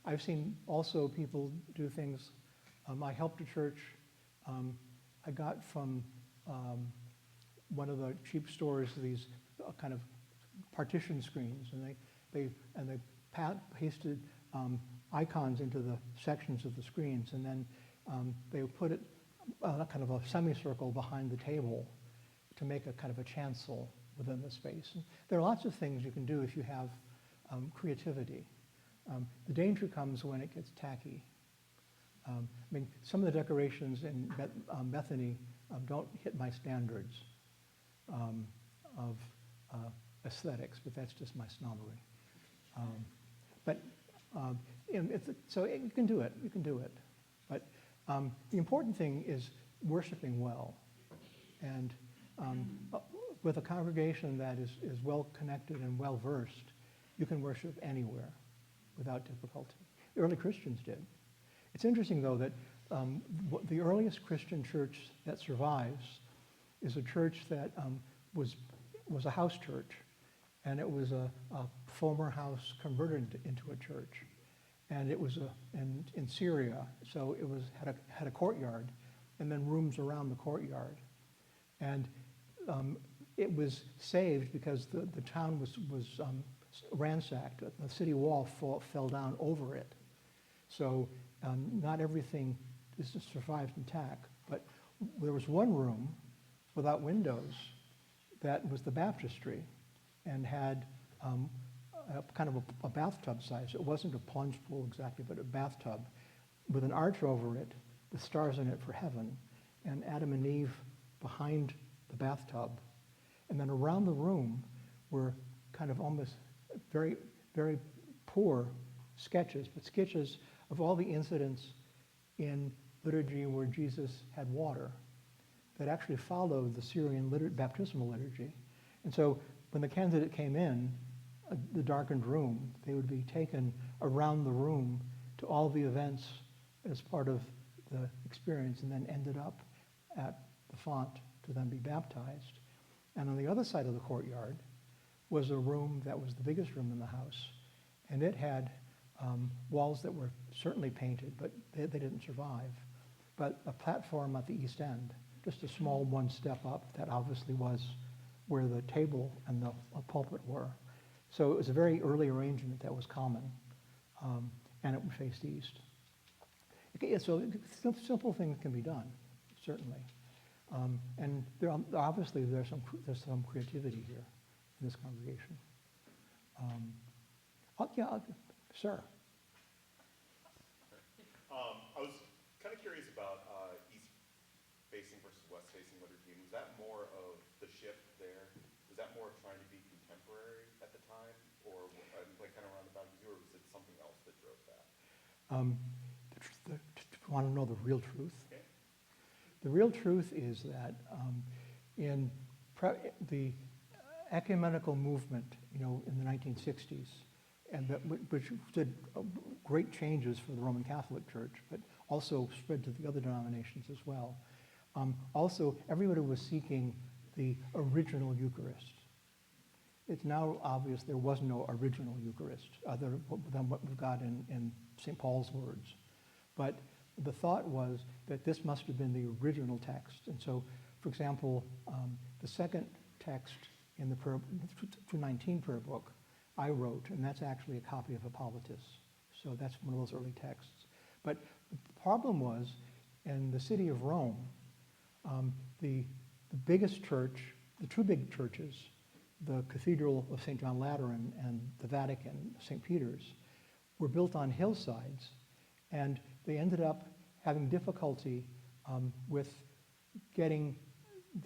I've seen also people do things. I helped a church. I got from one of the cheap stores these kind of partition screens, and they pasted icons into the sections of the screens, and then they put it kind of a semicircle behind the table to make a kind of a chancel within the space. And there are lots of things you can do if you have creativity. The danger comes when it gets tacky. Some of the decorations in Bethany don't hit my standards of aesthetics, but that's just my snobbery. So you can do it. You can do it. But the important thing is worshiping well, and With a congregation that is well connected and well versed, you can worship anywhere without difficulty. The early Christians did. It's interesting, though, that the earliest Christian church that survives is a church that was a house church, and it was a former house converted into a church, and it was in Syria, so it had a courtyard, and then rooms around the courtyard, and it was saved because the town was ransacked. The city wall fell down over it, so not everything survived intact. But there was one room without windows that was the baptistry, and had kind of a bathtub size. It wasn't a plunge pool exactly, but a bathtub with an arch over it, with stars in it for heaven, and Adam and Eve behind the bathtub. And then around the room were kind of almost very, very poor sketches, but sketches of all the incidents in liturgy where Jesus had water that actually followed the Syrian baptismal liturgy. And so when the candidate came in, the darkened room, they would be taken around the room to all the events as part of the experience, and then ended up at the font to then be baptized. And on the other side of the courtyard was a room that was the biggest room in the house, and it had walls that were certainly painted, but they didn't survive. But a platform at the east end, just a small one step up, that obviously was where the table and the pulpit were. So it was a very early arrangement that was common, and it faced east. Okay, so simple things can be done, certainly. And obviously there's some creativity here in this congregation. Sir. I was kind of curious about east-facing versus west-facing liturgy. Was that more of the shift there? Was that more of trying to be contemporary at the time, or like kind of around the boundaries, or was it something else that drove that? Want to know the real truth? Okay. The real truth is that in the ecumenical movement, in the 1960s, and which did great changes for the Roman Catholic Church, but also spread to the other denominations as well. Also, everybody was seeking the original Eucharist. It's now obvious there was no original Eucharist other than what we've got in St. Paul's words. But the thought was that this must have been the original text. And so, for example, the second text in the 219 prayer book I wrote, and that's actually a copy of Hippolytus. So that's one of those early texts. But the problem was, in the city of Rome, the biggest church, the two big churches, the Cathedral of St. John Lateran and the Vatican, St. Peter's, were built on hillsides, and they ended up having difficulty with getting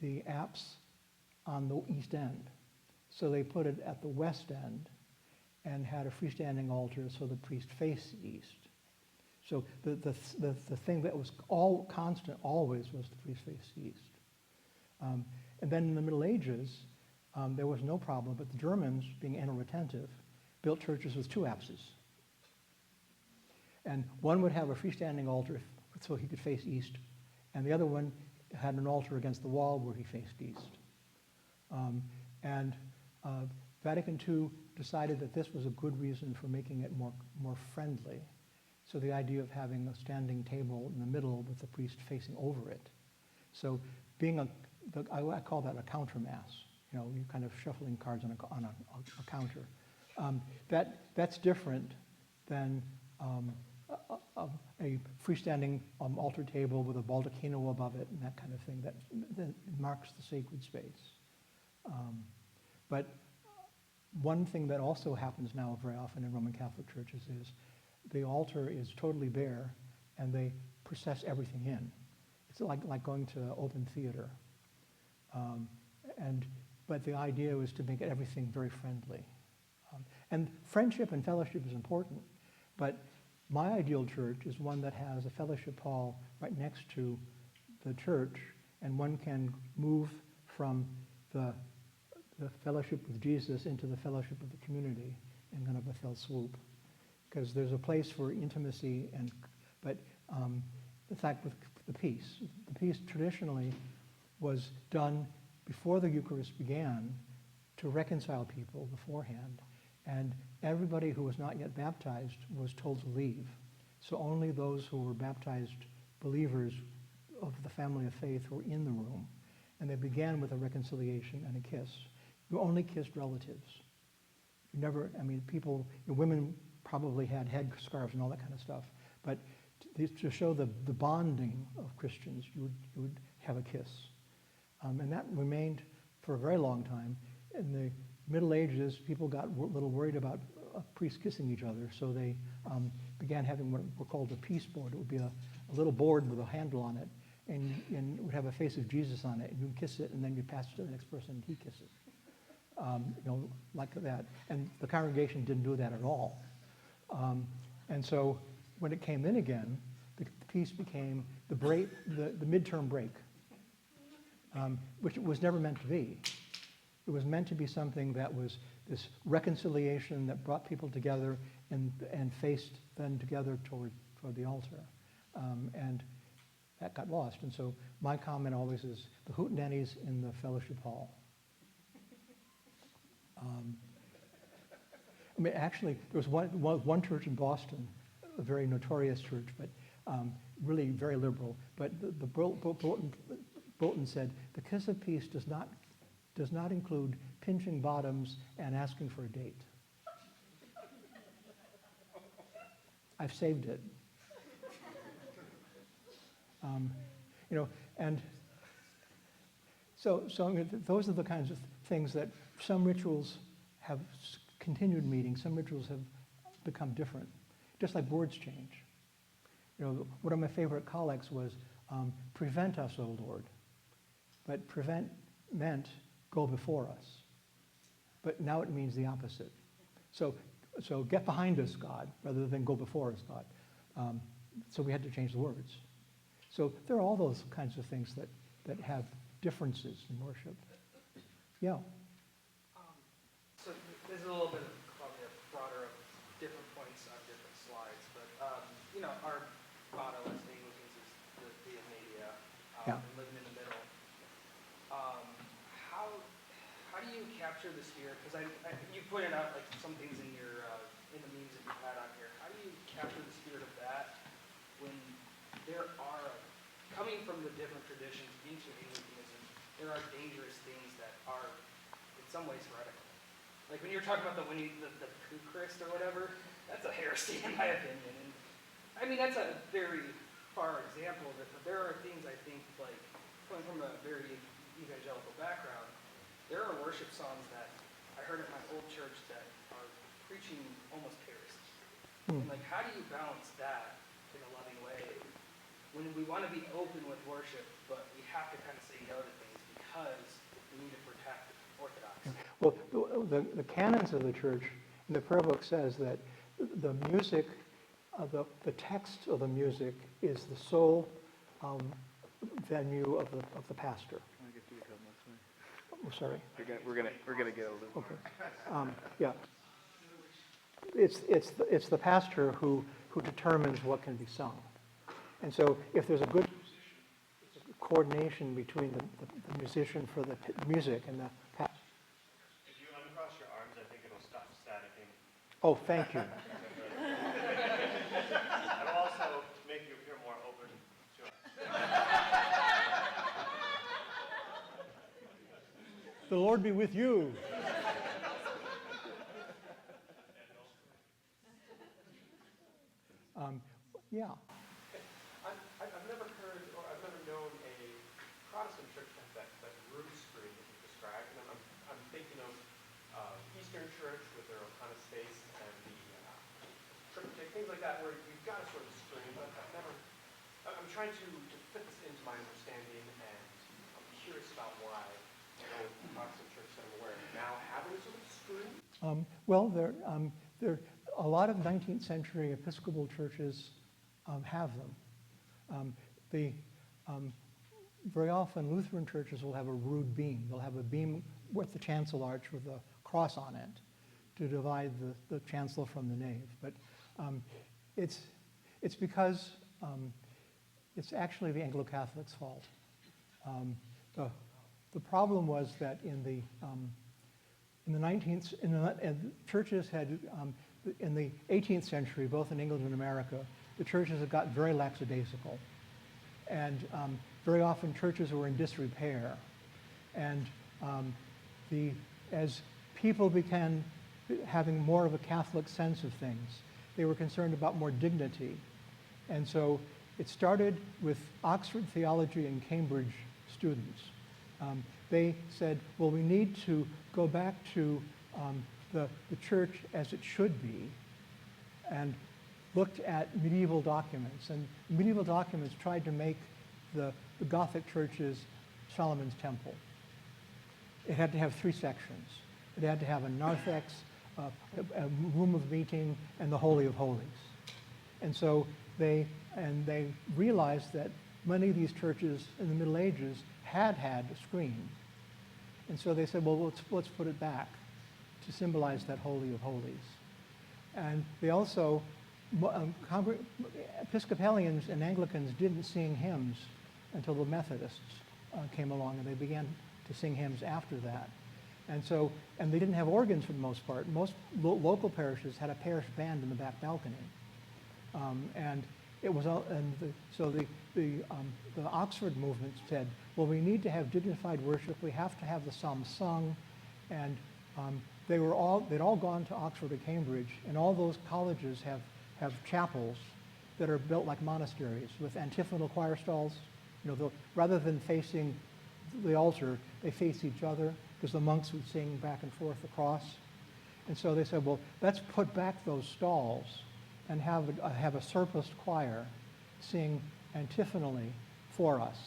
the apse on the east end. So they put it at the west end and had a freestanding altar so the priest faced east. So the thing that was all constant always was the priest faced east. And then in the Middle Ages, there was no problem, but the Germans, being anal-retentive, built churches with two apses. And one would have a freestanding altar so he could face east, and the other one had an altar against the wall where he faced east. Vatican II decided that this was a good reason for making it more friendly. So the idea of having a standing table in the middle with the priest facing over it. So being I call that a counter mass. You're kind of shuffling cards on a counter. That's different than a freestanding altar table with a baldacchino above it and that kind of thing that marks the sacred space. But one thing that also happens now very often in Roman Catholic churches is the altar is totally bare and they process everything in. It's like going to open theater. But the idea was to make everything very friendly. And friendship and fellowship is important, but my ideal church is one that has a fellowship hall right next to the church, and one can move from the fellowship with Jesus into the fellowship of the community in kind of a fell swoop. Because there's a place for intimacy, but in fact, with the peace traditionally was done before the Eucharist began to reconcile people beforehand. And everybody who was not yet baptized was told to leave. So only those who were baptized believers of the family of faith were in the room. And they began with a reconciliation and a kiss. You only kissed relatives. You never, people, women probably had headscarves and all that kind of stuff. But to show the bonding of Christians, you would have a kiss. And that remained for a very long time. In the Middle Ages, people got a little worried about priests kissing each other, so they began having what were called a peace board. It would be a little board with a handle on it, and it would have a face of Jesus on it, and you'd kiss it, and then you pass it to the next person, and he kisses. Like that. And the congregation didn't do that at all. And so when it came in again, the peace became the midterm break, which it was never meant to be. It was meant to be something that was this reconciliation that brought people together and faced them together toward the altar. And that got lost. And so my comment always is the hootenannies in the fellowship hall. Actually, there was one church in Boston, a very notorious church, but really very liberal. But the Bolton said, the kiss of peace does not include pinching bottoms and asking for a date. I've saved it. And so those are the kinds of things that some rituals have continued meaning, some rituals have become different, just like words change. One of my favorite collects was, prevent us, O Lord. But prevent meant go before us. But now it means the opposite. So get behind us, God, rather than go before us, God. So we had to change the words. So there are all those kinds of things that have differences in worship. Yeah. So this is a little bit of probably a broader of different points on different slides, but our motto as Anglicans is the Via Media, Yeah. and living in the middle. How do you capture the spirit? Because you pointed out like some things in your in the memes that you've had on here. How do you capture the spirit of that when there are coming from the different traditions into Anglicanism, there are dangerous things that are in some ways heretical. Like when you're talking about the Klukas or whatever, that's a heresy in my opinion. And that's a very far example of it, but there are things I think, like coming from a very evangelical background, there are worship songs that I heard at my old church that are preaching almost heresy. And like, how do you balance that in a loving way when we want to be open with worship, but we have to kind of say no to things because we need to protect orthodoxy? Well, the canons of the church, and the prayer book says that the music, the text of the music is the sole venue of the pastor. Oh, sorry. We're gonna get a little. Okay. Yeah. It's the pastor who determines what can be sung, and so if there's a good coordination between the musician for the music and the pastor. If you uncross your arms, I think it'll stop staticking. Oh, thank you. It'll also make you appear more open to us. The Lord be with you. Yeah. I've never heard, or I've never known a Protestant church to have that room screen that you described. And I'm thinking of Eastern Church with their Okana space and the triptych, things like that, where you've got a sort of screen. But I'm trying to fit this into my understanding, and I'm curious about why Protestant churches that I'm aware of now have a sort of screen. Well, there a lot of 19th century Episcopal churches have them. very often Lutheran churches will have a rood beam. They'll have a beam with the chancel arch with a cross on it to divide the chancel from the nave. But it's because it's actually the Anglo-Catholics' fault. The problem was that in the 19th, churches had, in the 18th century, both in England and America, the churches had got very lackadaisical. And very often churches were in disrepair. And as people began having more of a Catholic sense of things, they were concerned about more dignity. And so it started with Oxford theology and Cambridge students. They said, well, we need to go back to the church as it should be, and looked at medieval documents. And medieval documents tried to make the Gothic churches Solomon's Temple. It had to have 3 sections. It had to have a narthex, a room of meeting, and the Holy of Holies. And so they realized that many of these churches in the Middle Ages had a screen. And so they said, well, let's put it back to symbolize that Holy of Holies. And they also, Episcopalians and Anglicans didn't sing hymns until the Methodists came along, and they began to sing hymns after that. And so, and they didn't have organs for the most part. Most local parishes had a parish band in the back balcony. And it was all, so the Oxford movement said, well, we need to have dignified worship. We have to have the psalms sung. And they'd all gone to Oxford or Cambridge, and all those colleges have chapels that are built like monasteries with antiphonal choir stalls. You know, rather than facing the altar, they face each other, because the monks would sing back and forth across. And so they said, well, let's put back those stalls and have a surpliced choir sing antiphonally for us,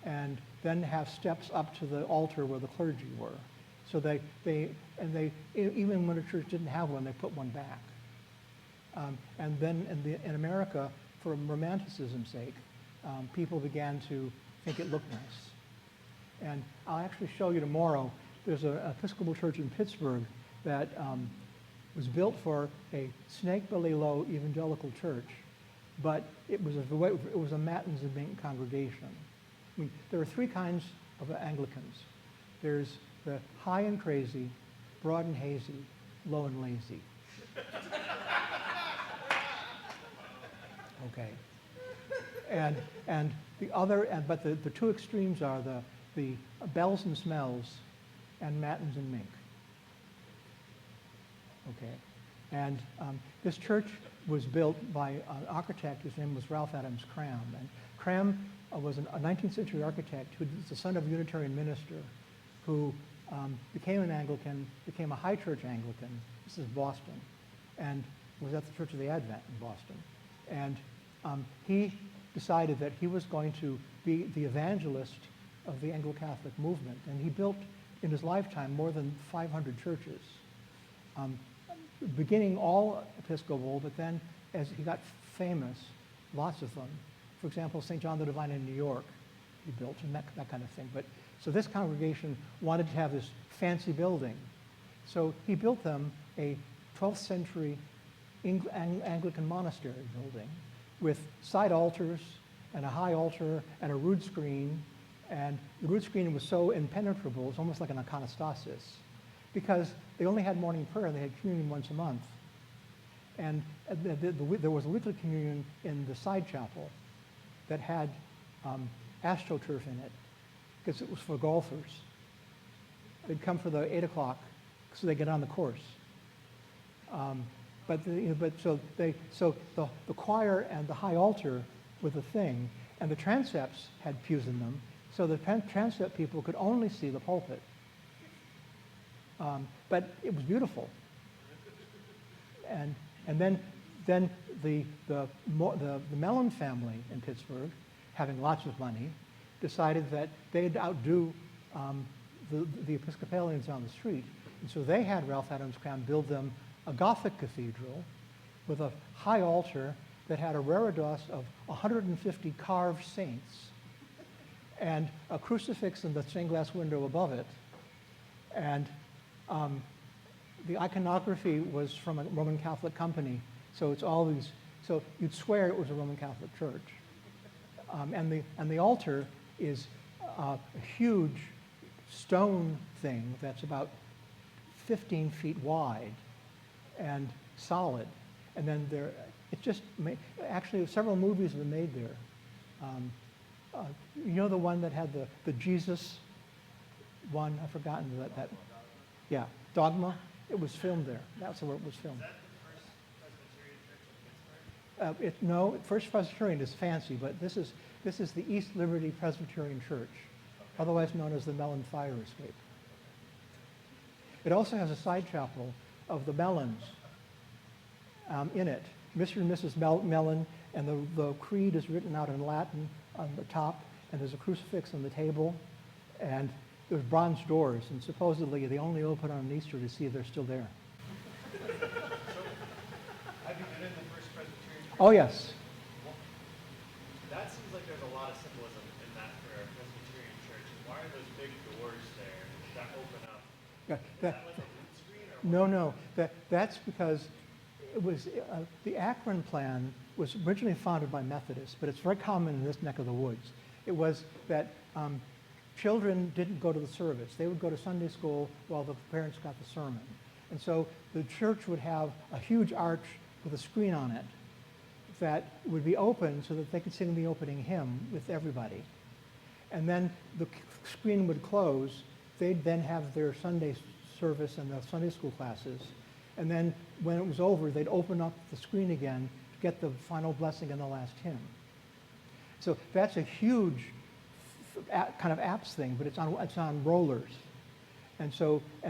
and then have steps up to the altar where the clergy were. So they even when a church didn't have one, they put one back. And then in America, for Romanticism's sake, people began to think it looked nice. And I'll actually show you tomorrow, there's an Episcopal church in Pittsburgh that was built for a snake belly low evangelical church, but it was a matins and mink congregation. I mean, there are 3 kinds of Anglicans. There's the high and crazy, broad and hazy, low and lazy. Okay. And the other, but the 2 extremes are the bells and smells and matins and mink. Okay. And this church was built by an architect whose name was Ralph Adams Cram. And Cram was a 19th century architect who was the son of a Unitarian minister who became an Anglican, became a high church Anglican. This is Boston. And was at the Church of the Advent in Boston. And he decided that he was going to be the evangelist of the Anglo-Catholic movement. And he built, in his lifetime, more than 500 churches. Beginning all Episcopal, but then as he got famous, lots of them. For example, St. John the Divine in New York, he built, and that kind of thing. But so this congregation wanted to have this fancy building. So he built them a 12th century Anglican monastery building with side altars and a high altar and a rood screen. And the rood screen was so impenetrable, it's almost like an iconostasis, because they only had morning prayer and they had communion once a month. And there was a weekly communion in the side chapel that had astroturf in it, because it was for golfers. They'd come for the 8 o'clock so they get on the course. So the choir and the high altar were the thing, and the transepts had pews in them, so the transept people could only see the pulpit. But it was beautiful. And then the Mellon family in Pittsburgh, having lots of money, decided that they'd outdo the Episcopalians on the street. And so they had Ralph Adams Cram build them a Gothic cathedral with a high altar that had a reredos of 150 carved saints and a crucifix in the stained glass window above it. And the iconography was from a Roman Catholic company, so it's all these, so you'd swear it was a Roman Catholic church. And the altar is a huge stone thing that's about 15 feet wide and solid. And then actually several movies were made there. You know the one that had the Jesus one? I've forgotten that. Yeah, Dogma. It was filmed there. That's where it was filmed. Is that the First Presbyterian Church in Pittsburgh? No, First Presbyterian is fancy, but this is the East Liberty Presbyterian Church, otherwise known as the Mellon Fire Escape. It also has a side chapel of the Mellons in it. Mr. and Mrs. Mellon, and the creed is written out in Latin on the top, and there's a crucifix on the table, and there's bronze doors, and supposedly they only open on Easter to see if they're still there. So, have you been in the First Presbyterian Church? Oh, yes. Well, that seems like there's a lot of symbolism in that for a Presbyterian church. Why are those big doors there that open up? Yeah, Is that like a root screen or what? No. That's because it was the Akron plan was originally founded by Methodists, but it's very common in this neck of the woods. It was that children didn't go to the service. They would go to Sunday school while the parents got the sermon. And so the church would have a huge arch with a screen on it that would be open so that they could sing the opening hymn with everybody. And then the screen would close. They'd then have their Sunday service and the Sunday school classes. And then when it was over, they'd open up the screen again to get the final blessing and the last hymn. So that's a huge kind of apse thing, but it's on rollers. And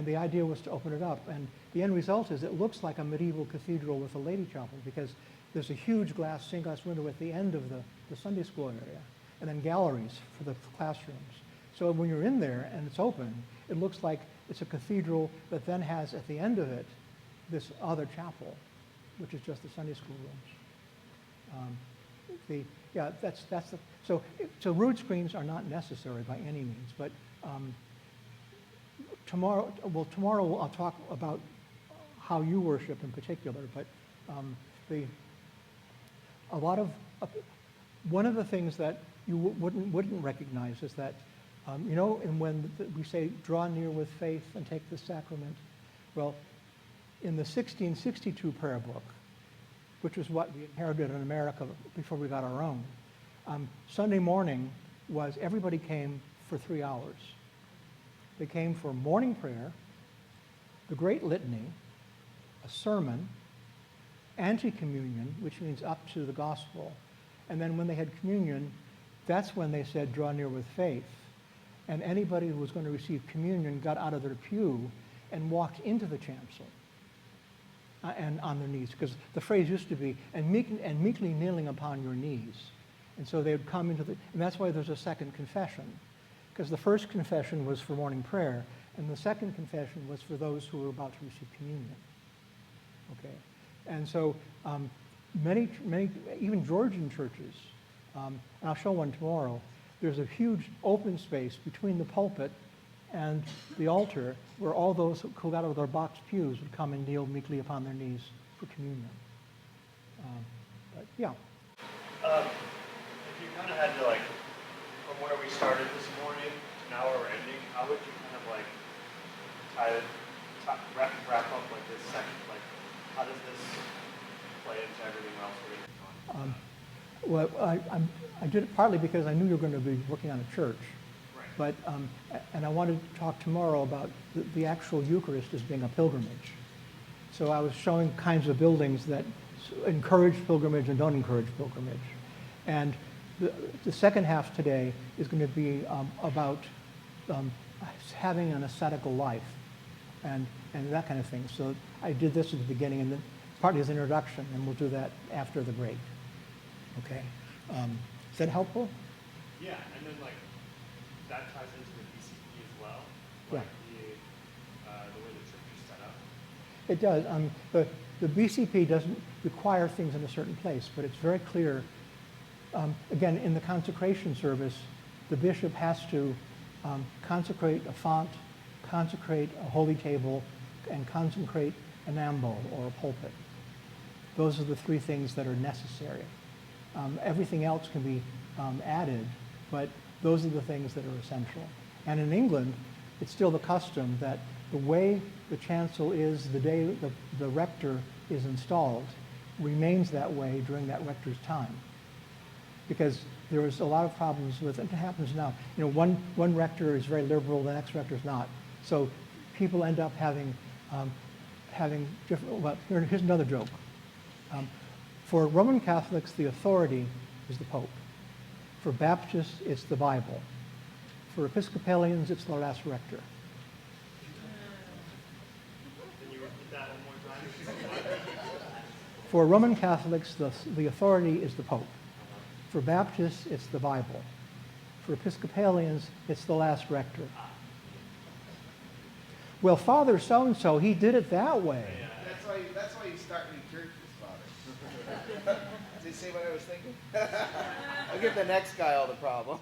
the idea was to open it up. And the end result is it looks like a medieval cathedral with a lady chapel, because there's a huge stained glass window at the end of the Sunday school area, and then galleries for the classrooms. So when you're in there and it's open, it looks like it's a cathedral that then has at the end of it this other chapel, which is just the Sunday school rooms. So rood screens are not necessary by any means, but tomorrow I'll talk about how you worship in particular, but one of the things that you wouldn't recognize is that, and when we say draw near with faith and take the sacrament, well, in the 1662 prayer book, which was what we inherited in America before we got our own, Sunday morning was everybody came for 3 hours. They came for morning prayer, the Great Litany, a sermon, ante-communion, which means up to the gospel, and then when they had communion, that's when they said draw near with faith. And anybody who was going to receive communion got out of their pew and walked into the chancel and on their knees, because the phrase used to be, and meekly kneeling upon your knees. And so they would come into and that's why there's a second confession, because the first confession was for morning prayer, and the second confession was for those who were about to receive communion. Okay, and so many, even Georgian churches, and I'll show one tomorrow, there's a huge open space between the pulpit and the altar where all those who got out of their box pews would come and kneel meekly upon their knees for communion. But yeah. If you kind of had to, like, from where we started this morning to now where we're ending, how would you kind of like wrap up like this section? Like, how does this play into everything else we're going to talk about? Well, I did it partly because I knew you were going to be working on a church. Right. But, and I wanted to talk tomorrow about the actual Eucharist as being a pilgrimage. So I was showing kinds of buildings that encourage pilgrimage and don't encourage pilgrimage. And the second half today is going to be about having an ascetical life and that kind of thing. So I did this at the beginning, and then partly as an introduction, and we'll do that after the break. Okay. Is that helpful? Yeah, and then like that ties into the BCP as well. Yeah. Like the way the church is set up. It does. The BCP doesn't require things in a certain place, but it's very clear. Again, in the consecration service, the bishop has to consecrate a font, consecrate a holy table, and consecrate an ambo or a pulpit. Those are the three things that are necessary. Everything else can be added, but those are the things that are essential. And in England, it's still the custom that the way the chancel is the day the rector is installed remains that way during that rector's time. Because there was a lot of problems with it. It happens now. You know, one rector is very liberal, the next rector is not. So people end up having different. Well, here's another joke. For Roman Catholics, the authority is the Pope. For Baptists, it's the Bible. For Episcopalians, it's the last rector. Can you repeat that one more time? For Roman Catholics, the authority is the Pope. For Baptists, it's the Bible. For Episcopalians, it's the last rector. Well, Father so-and-so, he did it that way. That's why you start new churches, Father. Did you see what I was thinking? I'll give the next guy all the problem.